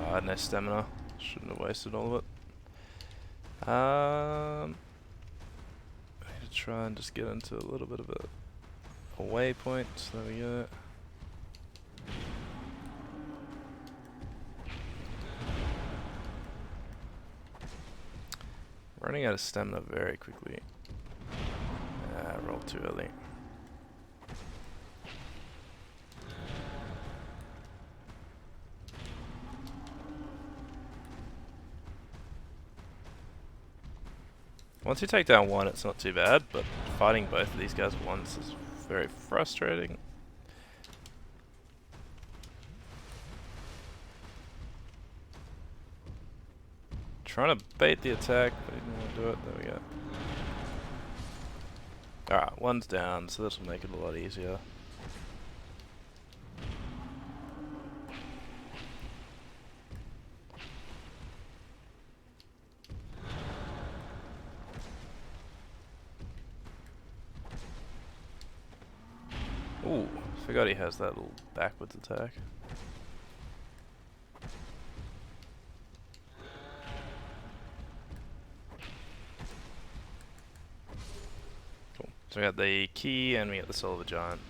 S1: I had no stamina. Shouldn't have wasted all of it. I need to try and just get into a little bit of a waypoint. There we go. Running out of stamina very quickly. Rolled too early. Once you take down one, it's not too bad, but fighting both of these guys at once is very frustrating. Trying to bait the attack, but he didn't want to do it. There we go. Alright, one's down, so this will make it a lot easier. Ooh, forgot he has that little backwards attack. So we got the key and we got the silver giant.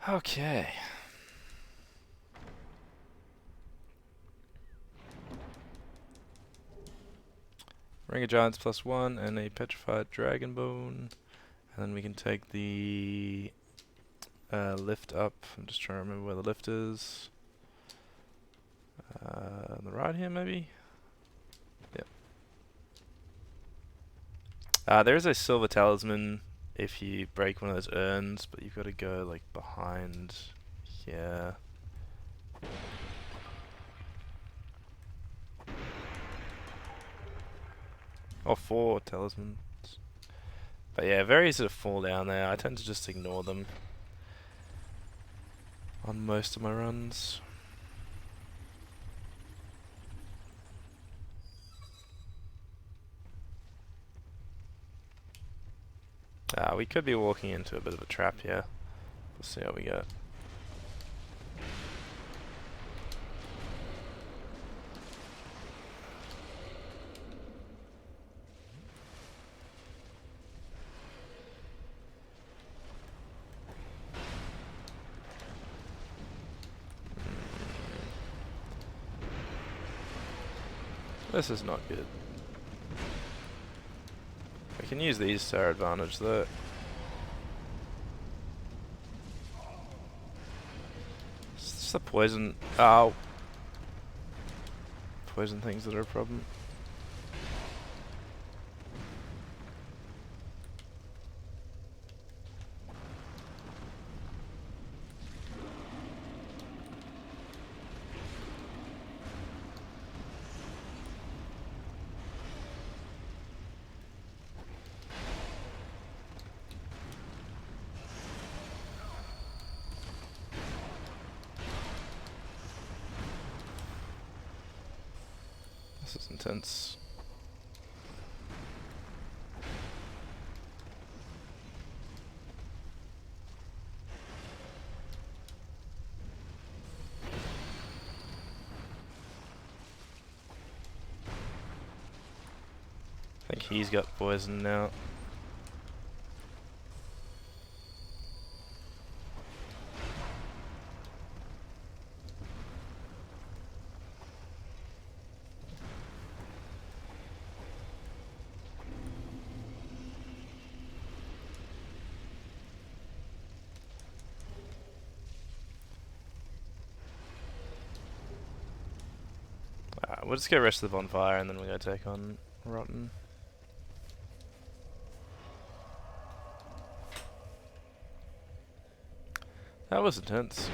S1: Okay. Ring of Giants +1 and a petrified dragon bone. And then we can take the lift up. I'm just trying to remember where the lift is. On the right here, maybe? Yep. There's a silver talisman if you break one of those urns, but you've got to go like behind here. Oh, 4 talismans. But yeah, very easy to fall down there. I tend to just ignore them on most of my runs. We could be walking into a bit of a trap here. We'll see how we go. This is not good. We can use these to our advantage though. It's just the poison. Ow. Poison things that are a problem. This is intense. I think he's got poison now. We'll just get rest of the bonfire and then we'll go take on Rotten. That was intense.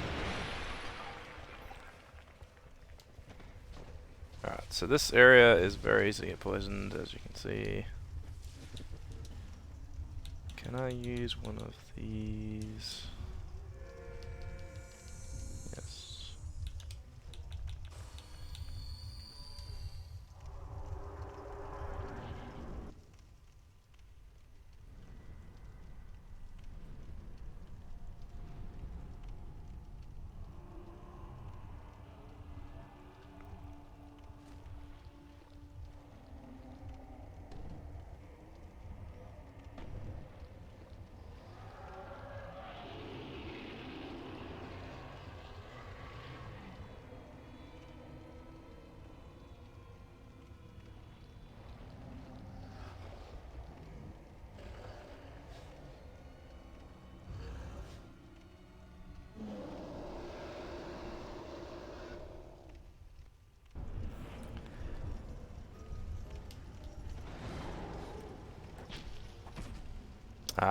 S1: Alright, so this area is very easy to get poisoned, as you can see. Can I use one of these? Yes.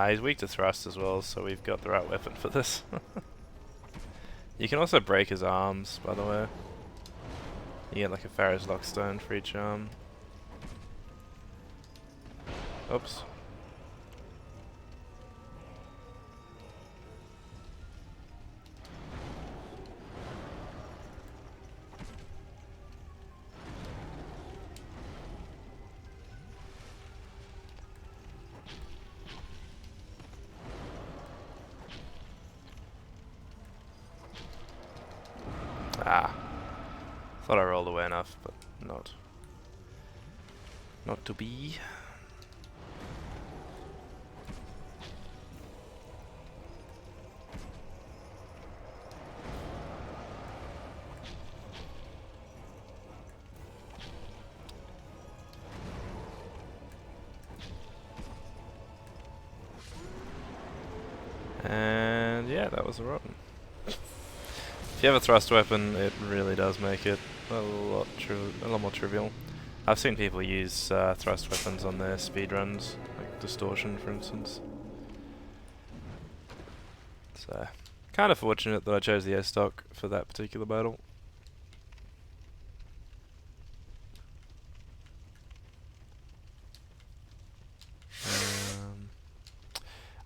S1: He's weak to thrust as well, so we've got the right weapon for this. You can also break his arms, by the way. You get like a Pharaoh's Lockstone for each arm. Oops. Thought I rolled away enough, but not to be. And yeah, that was a rotten. If you have a thrust weapon, it really does make it a lot more trivial. I've seen people use thrust weapons on their speedruns, like distortion, for instance. So, kind of fortunate that I chose the S-Stock for that particular battle.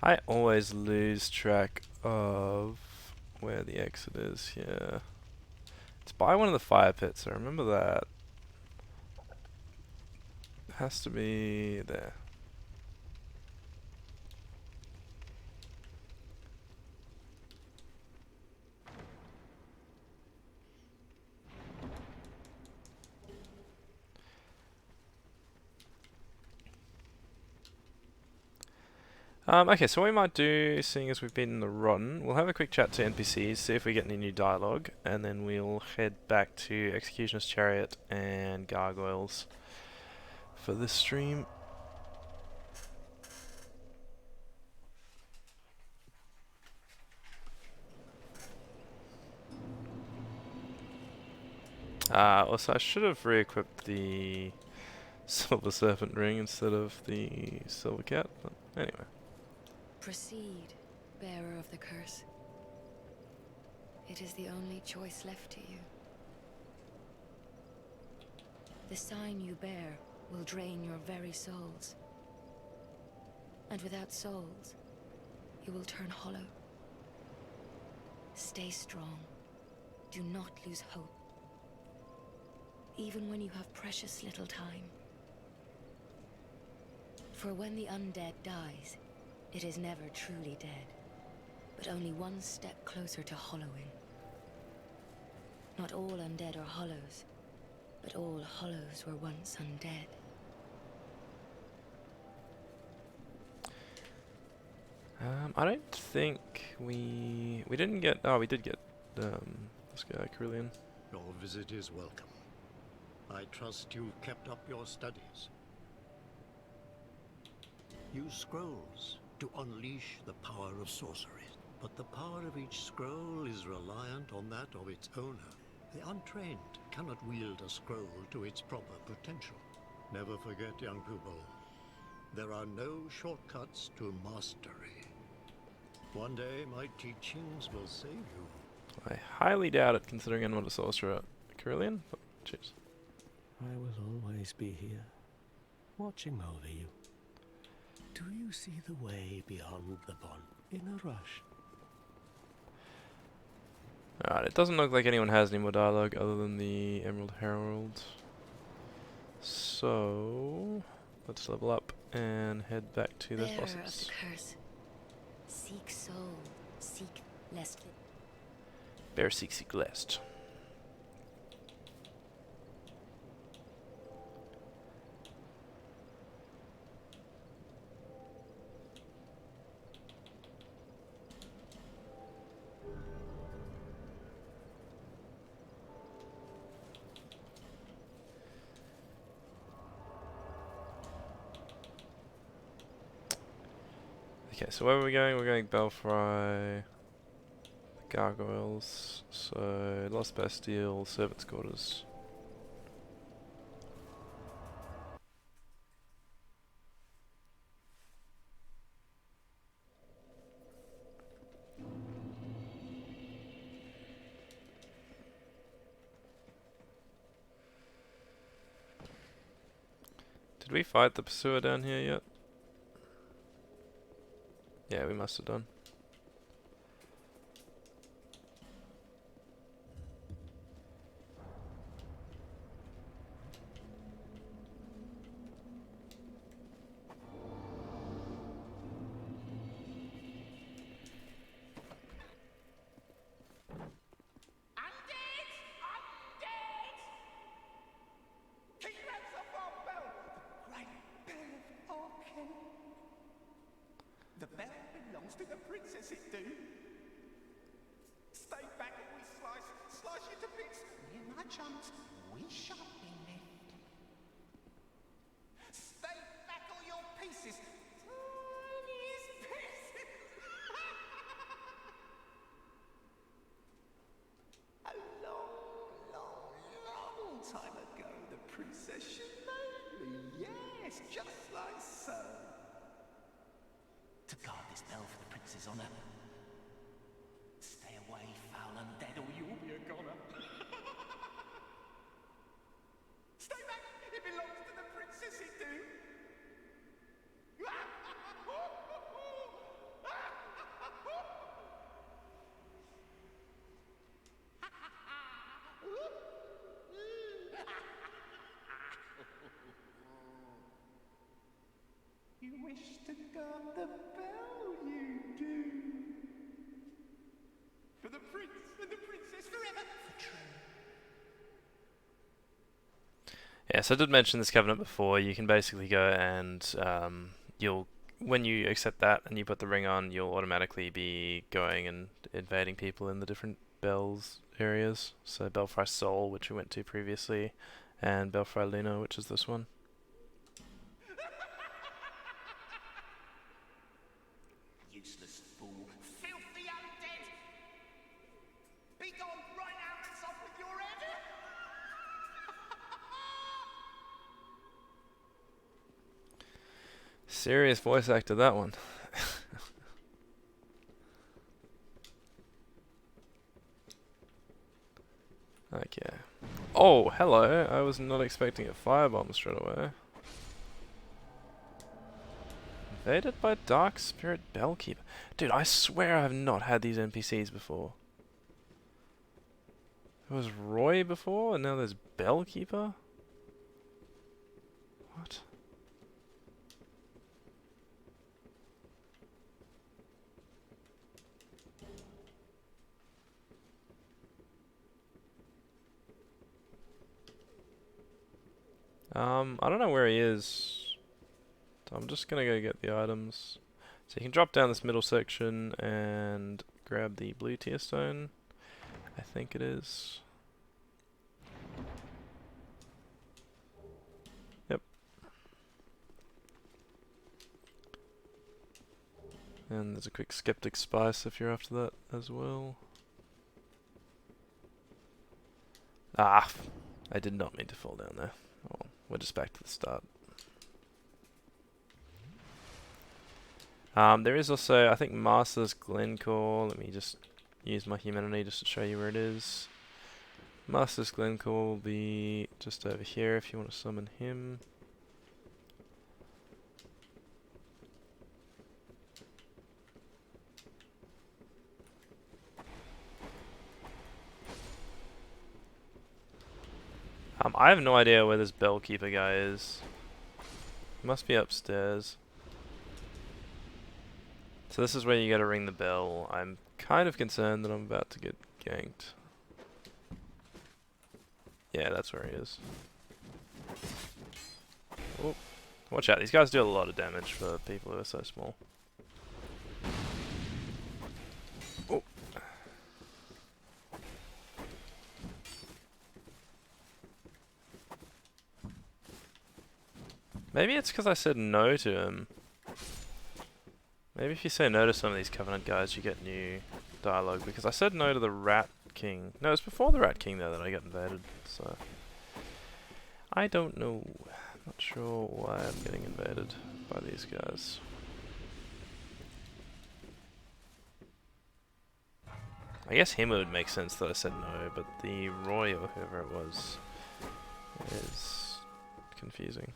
S1: I always lose track of where the exit is here. It's by one of the fire pits, I remember that. It has to be there. Okay, so what we might do, seeing as we've been in the run, we'll have a quick chat to NPCs, see if we get any new dialogue, and then we'll head back to Executioner's Chariot and Gargoyles for this stream. Also I should have re-equipped the Silver Serpent ring instead of the Silver Cat, but anyway.
S11: Proceed, bearer of the curse. It is the only choice left to you. The sign you bear will drain your very souls. And without souls, you will turn hollow. Stay strong. Do not lose hope. Even when you have precious little time. For when the undead dies, it is never truly dead, but only one step closer to hollowing. Not all undead are hollows, but all hollows were once undead.
S1: I don't think we didn't get. Oh, we did get this guy, Carillion.
S9: Your visit is welcome. I trust you've kept up your studies. Use scrolls to unleash the power of sorcery. But the power of each scroll is reliant on that of its owner. The untrained cannot wield a scroll to its proper potential. Never forget, young pupil, there are no shortcuts to mastery. One day my teachings will save you.
S1: I highly doubt it, considering I'm not a sorcerer, Carillion. But cheers.
S7: I will always be here, watching over you. Do you see the way beyond the pond in a rush?
S1: Alright, it doesn't look like anyone has any more dialogue other than the Emerald Herald. So, let's level up and head back to those
S11: Bearer
S1: bosses.
S11: of the curse. Seek soul, seek lest.
S1: Bear seek lest. Okay, so where are we going? We're going Belfry, Gargoyles, so Lost Bastille, Servants' Quarters. Did we fight the pursuer down here yet? Yeah, we must have done.
S4: The bell belongs to the princess, it do. Stay back or we slice you to bits. Me and my chums, we shan't be left. Stay back or your pieces. Tiniest pieces. his honor. Stay away, foul undead, or you'll be a goner. Stay back! It belongs to the princess, it do! You wish to guard the bell, you do. For the prince and the princess forever. For true.
S1: Yes, I did mention this covenant before. You can basically go and when you accept that and you put the ring on, you'll automatically be going and invading people in the different bells areas. So Belfry Sol, which we went to previously, and Belfry Luna, which is this one.
S4: Useless fool. Filthy undead! Be gone right now and off with your head!
S1: Serious voice actor, that one. Okay. Oh, hello. I was not expecting a firebomb straight away. Invaded by Dark Spirit Bellkeeper. Dude, I swear I have not had these NPCs before. There was Roy before, and now there's Bellkeeper? What? I don't know where he is. So I'm just gonna go get the items. So you can drop down this middle section and grab the blue tier stone. I think it is. Yep. And there's a quick skeptic spice if you're after that as well. Ah, I did not mean to fall down there. Oh, we're just back to the start. There is also, I think, Master's Glencore. Let me just use my humanity just to show you where it is. Master's Glencore will be just over here if you want to summon him. I have no idea where this Bellkeeper guy is. He must be upstairs. So this is where you gotta ring the bell. I'm kind of concerned that I'm about to get ganked. Yeah, that's where he is. Oh, watch out, these guys do a lot of damage for people who are so small. Oh. Maybe it's because I said no to him. Maybe if you say no to some of these Covenant guys, you get new dialogue. Because I said no to the Rat King. No, it's before the Rat King, though, that I got invaded. So I don't know. Not sure why I'm getting invaded by these guys. I guess him it would make sense that I said no, but the Roy or whoever it was is confusing.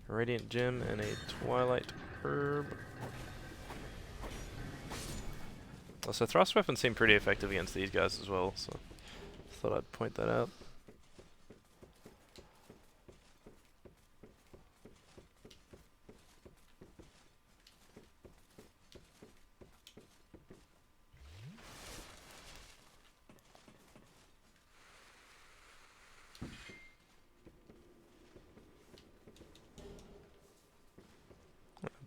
S1: Radiant Gem and a Twilight Herb. Also, thrust weapons seem pretty effective against these guys as well, so thought I'd point that out.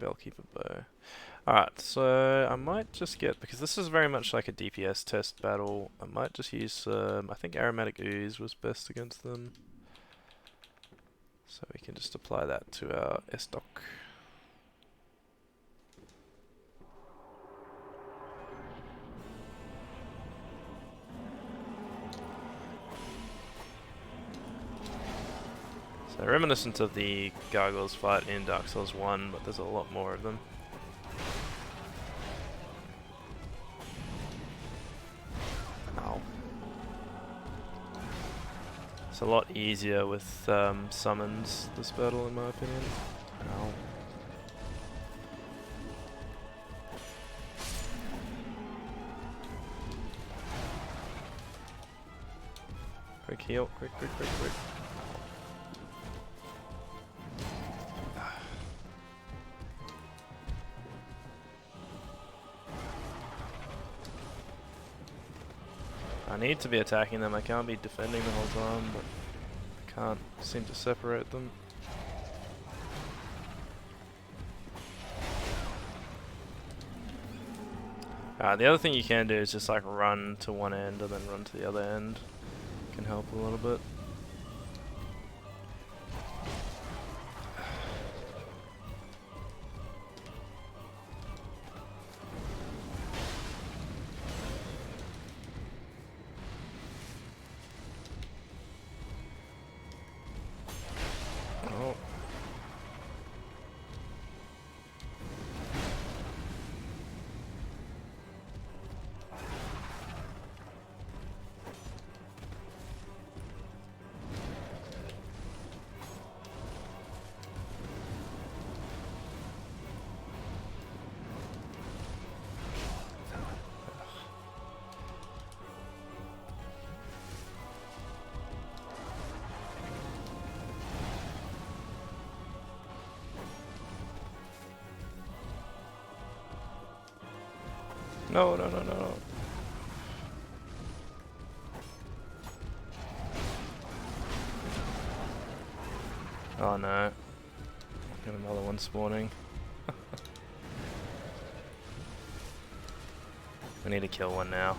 S1: Bellkeeper bow. Alright, so I might just get, because this is very much like a DPS test battle, I might just use, I think Aromatic Ooze was best against them. So we can just apply that to our Estoc. So They're reminiscent of the gargoyles fight in Dark Souls 1, but there's a lot more of them. Ow. It's a lot easier with summons, this battle, in my opinion. Ow. Quick heal, quick, quick, quick, quick. I need to be attacking them, I can't be defending the whole time, but I can't seem to separate them. The other thing you can do is just like run to one end and then run to the other end. Can help a little bit. Oh. No, no, no, no, no. Oh no. Got another one spawning. We need to kill one now.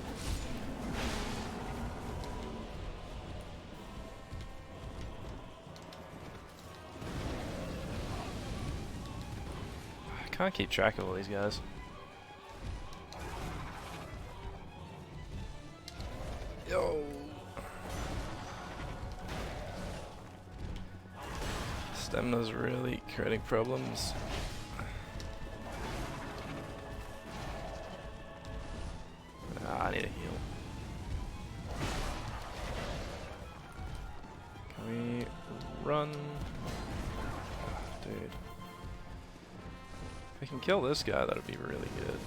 S1: I can't keep track of all these guys. Yo. Stamina's really creating problems. I need a heal. Can we run? Dude. If we can kill this guy, that'd be really good.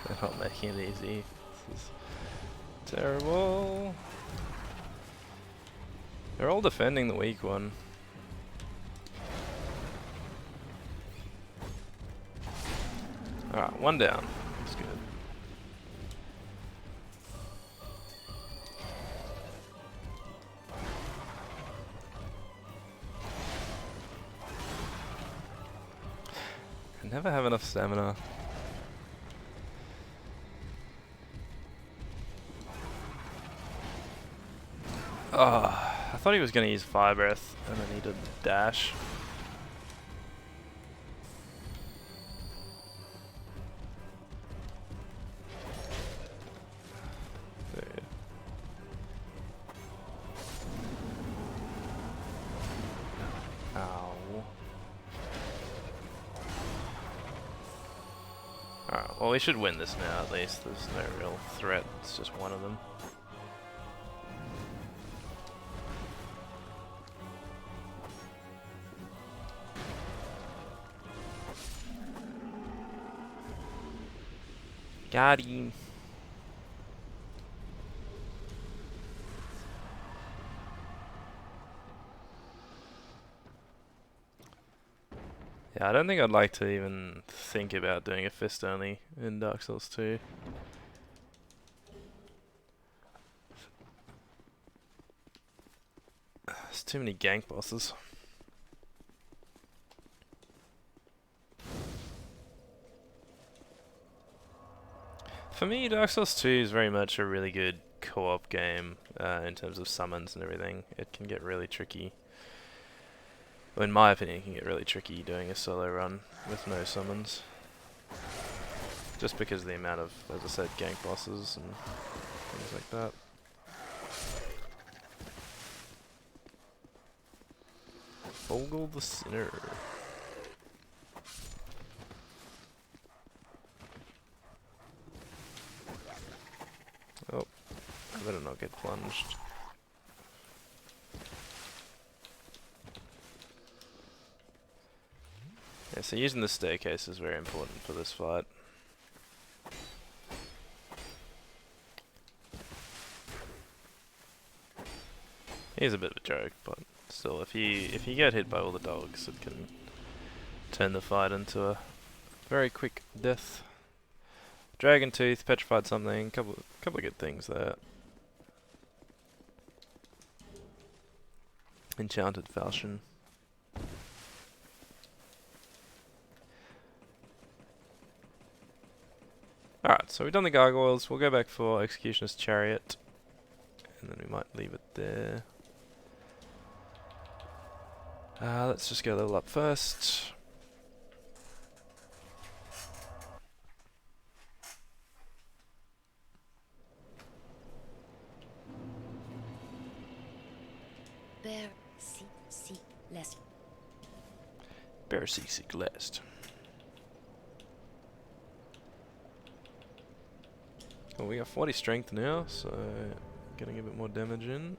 S1: They're not making it easy. This is terrible. They're all defending the weak one. Alright, one down. That's good. I never have enough stamina. I thought he was going to use Fire Breath and then he did dash. Dude. Ow. Alright, well we should win this now at least. There's no real threat, it's just one of them. Got him. Yeah, I don't think I'd like to even think about doing a fist only in Dark Souls 2. There's too many gank bosses. For me, Dark Souls 2 is very much a really good co-op game in terms of summons and everything. It can get really tricky. Well, in my opinion, it can get really tricky doing a solo run with no summons. Just because of the amount of, as I said, gank bosses and things like that. Fogel the Sinner. Oh, I better not get plunged. Yeah, so using the staircase is very important for this fight. He's a bit of a joke, but still, if you get hit by all the dogs, it can turn the fight into a very quick death. Dragon Tooth, petrified something, couple of good things there. Enchanted Falchion. Alright, so we've done the gargoyles. We'll go back for Executioner's Chariot. And then we might leave it there. Let's just go a little up first.
S11: Bear, seek, lest.
S1: Bear, seek, lest. Well, we got 40 strength now, so getting a bit more damage in.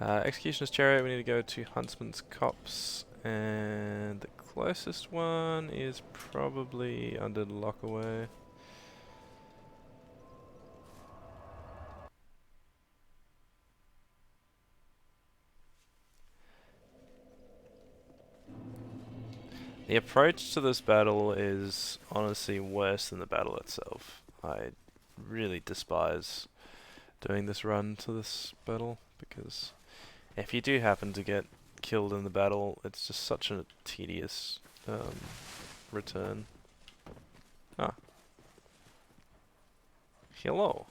S1: Executioner's Chariot, we need to go to Huntsman's Copse, and the closest one is probably under the Lockaway. The approach to this battle is honestly worse than the battle itself. I really despise doing this run to this battle, because if you do happen to get killed in the battle, it's just such a tedious return. Ah. Hello.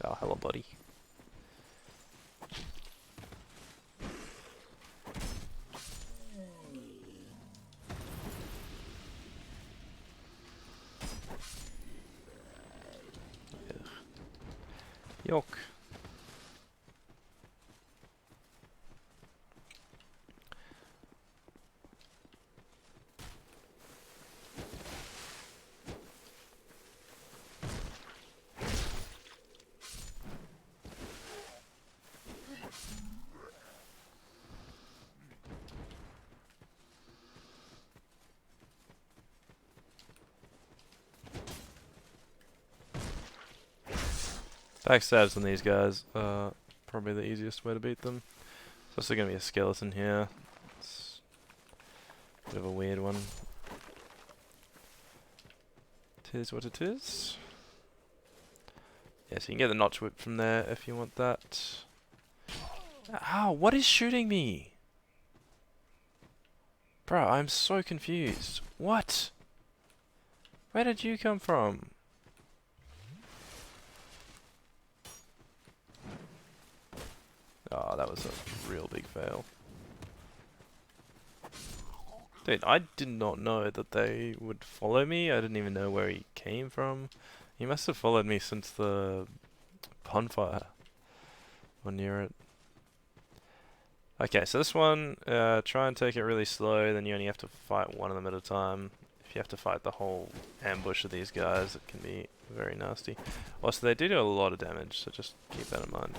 S1: Oh, hello, buddy. Yuck. Backstabs on these guys are probably the easiest way to beat them. There's also going to be a skeleton here. It's a bit of a weird one. Tis what it is. Yeah, so you can get the notch whip from there if you want that. Ow, what is shooting me? Bro, I'm so confused. What? Where did you come from? Oh, that was a real big fail. Dude, I did not know that they would follow me. I didn't even know where he came from. He must have followed me since the bonfire. Or near it. Okay, so this one, try and take it really slow, then you only have to fight one of them at a time. If you have to fight the whole ambush of these guys, it can be very nasty. Also, they do a lot of damage, so just keep that in mind.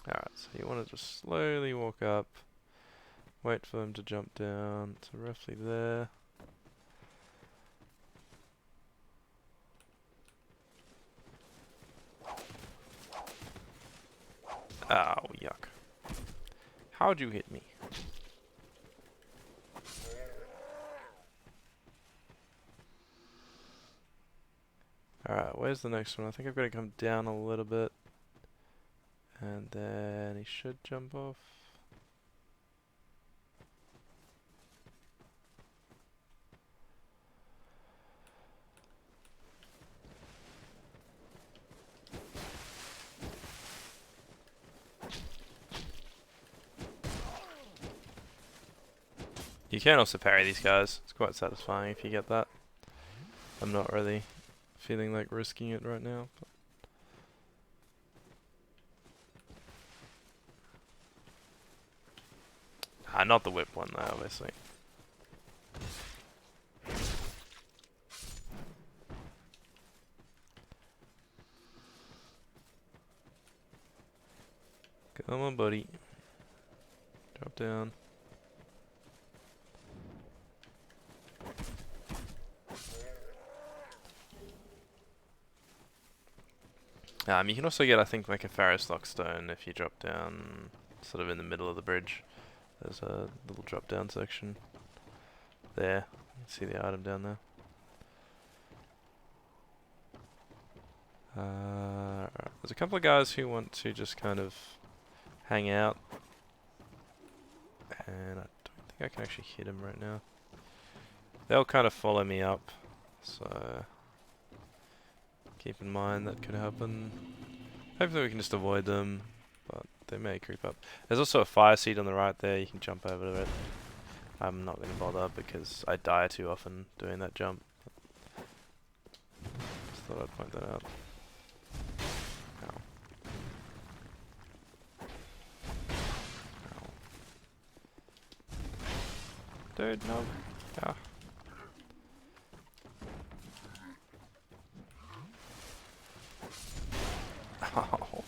S1: Alright, so you want to just slowly walk up, wait for them to jump down to roughly there. Ow, yuck. How'd you hit me? Alright, where's the next one? I think I've got to come down a little bit. And then he should jump off. You can also parry these guys. It's quite satisfying if you get that. I'm not really feeling like risking it right now. Not the whip one though, obviously. Come on, buddy. Drop down. You can also get, I think, like a Pharaoh's Lockstone if you drop down sort of in the middle of the bridge. There's a little drop down section there. You can see the item down there. There's a couple of guys who want to just kind of hang out. And I don't think I can actually hit them right now. They'll kind of follow me up. So keep in mind that could happen. Hopefully we can just avoid them, but they may creep up. There's also a fire seed on the right there, you can jump over it. I'm not going to bother because I die too often doing that jump. Just thought I'd point that out. Ow. Ow. Dude, no. Ah. Oh.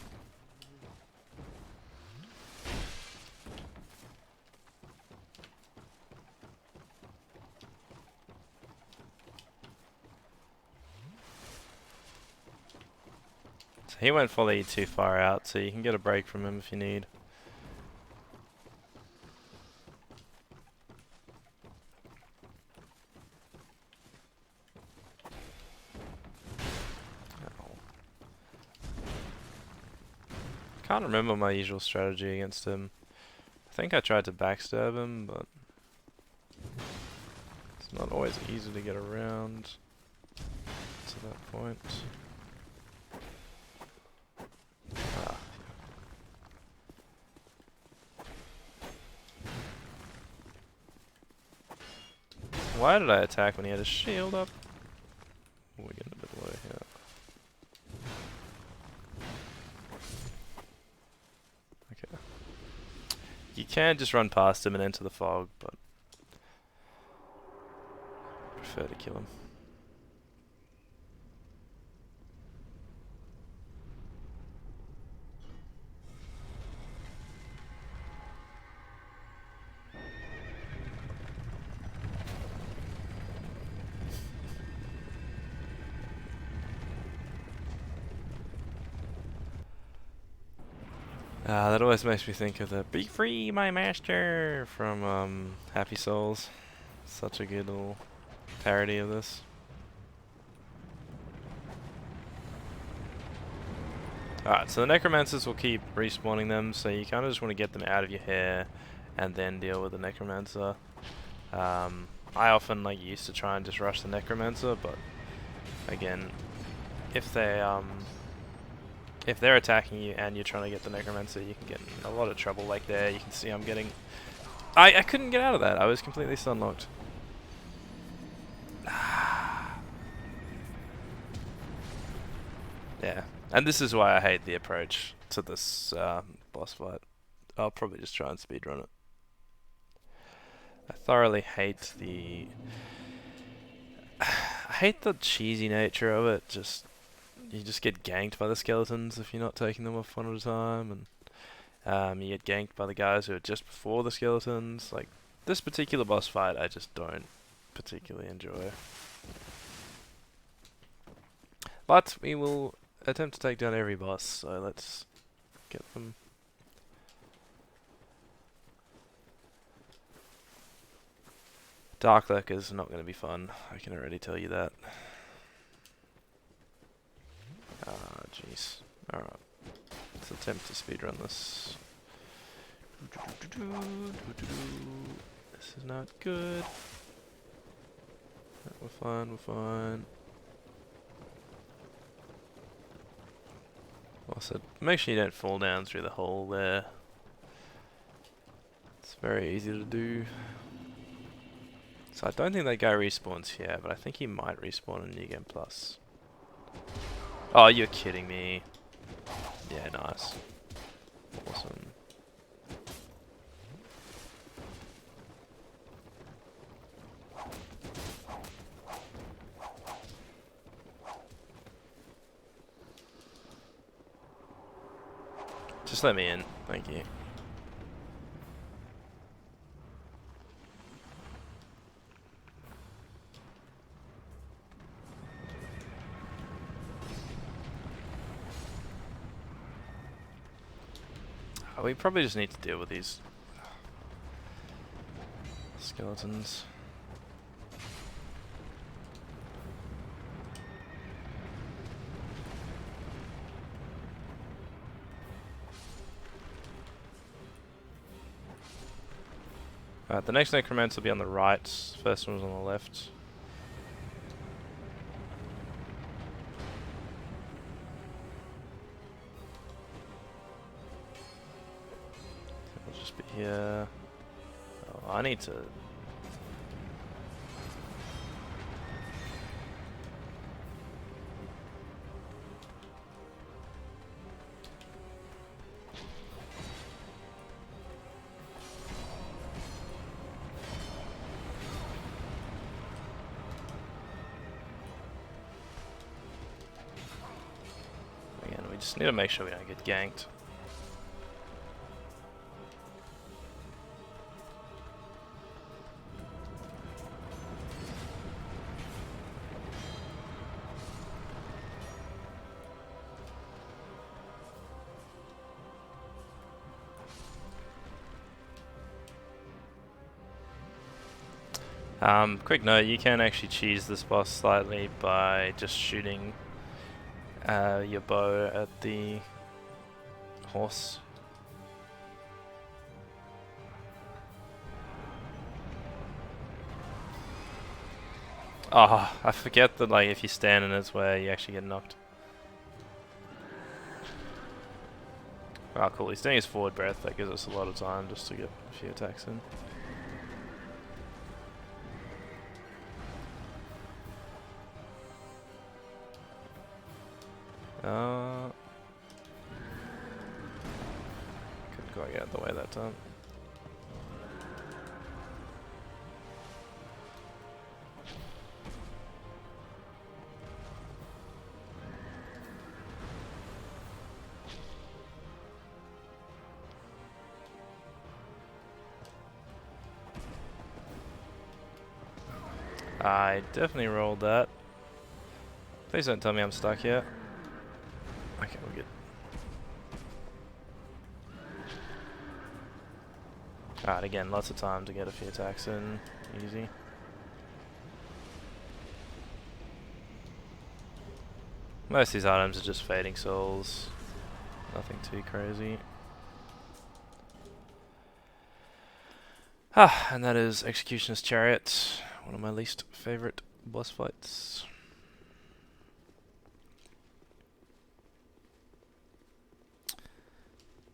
S1: So he won't follow you too far out, so you can get a break from him if you need. Can't remember my usual strategy against him. I think I tried to backstab him, but it's not always easy to get around to that point. Ah. Why did I attack when he had his shield up? We're getting a bit low here. Okay. You can just run past him and enter the fog, but I prefer to kill him. That always makes me think of the "Be free, my master" from Happy Souls. Such a good little parody of this. Alright, so the Necromancers will keep respawning them, so you kind of just want to get them out of your hair and then deal with the Necromancer. I often used to try and just rush the Necromancer, but again, if they're attacking you and you're trying to get the Necromancer, you can get in a lot of trouble like there. You can see I'm getting... I couldn't get out of that. I was completely stunlocked. Yeah. And this is why I hate the approach to this boss fight. I'll probably just try and speedrun it. I thoroughly hate the... I hate the cheesy nature of it. You just get ganked by the skeletons if you're not taking them off one at a time, and you get ganked by the guys who are just before the skeletons. Like, this particular boss fight I just don't particularly enjoy. But we will attempt to take down every boss, so let's get them. Dark Lurker's not going to be fun, I can already tell you that. Ah, jeez. Alright. Let's attempt to speedrun this. This is not good. We're fine, we're fine. Also, make sure you don't fall down through the hole there. It's very easy to do. So I don't think that guy respawns here, but I think he might respawn in New Game Plus. Oh, you're kidding me. Yeah, nice. Awesome. Just let me in. Thank you. We probably just need to deal with these skeletons. The next necromancer will be on the right. First one was on the left. So we'll just be here. Oh, I need to. Again, we just need to make sure we don't get ganked. Quick note, you can actually cheese this boss slightly by just shooting your bow at the horse. Oh, I forget that like if you stand in its way, you actually get knocked. Oh cool, he's doing his forward breath, that gives us a lot of time just to get a few attacks in. Couldn't quite get out of the way that time. I definitely rolled that. Please don't tell me I'm stuck yet. Okay, we're good. Alright, again, lots of time to get a few attacks in. Easy. Most of these items are just fading souls. Nothing too crazy. Ah, and that is Executioner's Chariot. One of my least favorite boss fights.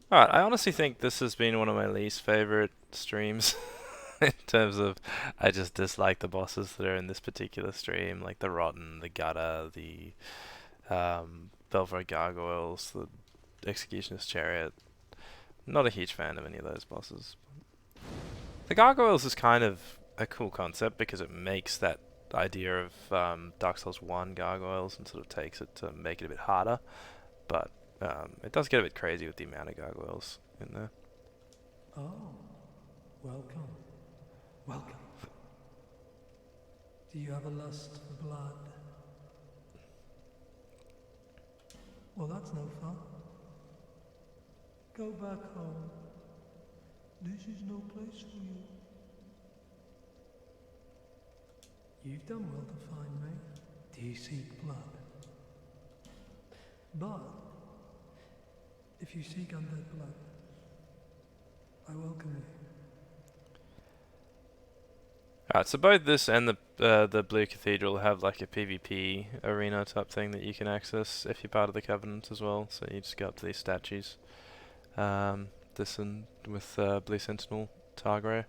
S1: Alright, I honestly think this has been one of my least favorite streams. In terms of, I just dislike the bosses that are in this particular stream, like the Rotten, the Gutter, the Belvoir Gargoyles, the Executioner's Chariot. Not a huge fan of any of those bosses. The Gargoyles is kind of a cool concept because it makes that idea of Dark Souls 1 Gargoyles and sort of takes it to make it a bit harder, but it does get a bit crazy with the amount of Gargoyles in there.
S12: Oh, welcome. Welcome. Do you have a lust for blood? Well, that's no fun. Go back home. This is no place for you. You've done well to find me. Do you seek blood? But, if you seek undead blood, I welcome you.
S1: Alright, so both this and the Blue Cathedral have like a PvP arena type thing that you can access if you're part of the Covenant as well. So you just go up to these statues. This and with Blue Sentinel, Targray.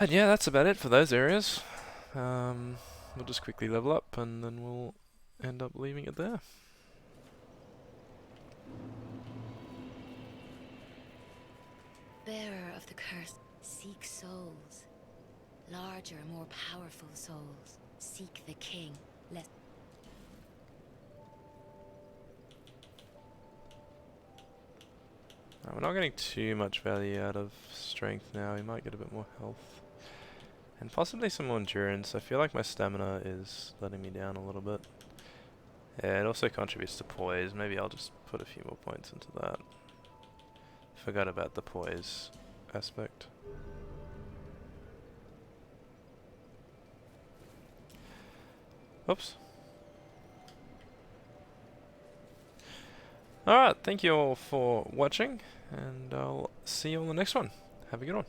S1: And yeah, that's about it for those areas. We'll just quickly level up and then we'll end up leaving it there.
S11: Bearer of the curse, seek souls. Larger, more powerful souls. Seek the king. Let
S1: We're not getting too much value out of strength now. We might get a bit more health. And possibly some more endurance. I feel like my stamina is letting me down a little bit. Yeah, it also contributes to poise. Maybe I'll just put a few more points into that. Forgot about the poise aspect. Oops. Alright, thank you all for watching, and I'll see you on the next one. Have a good one.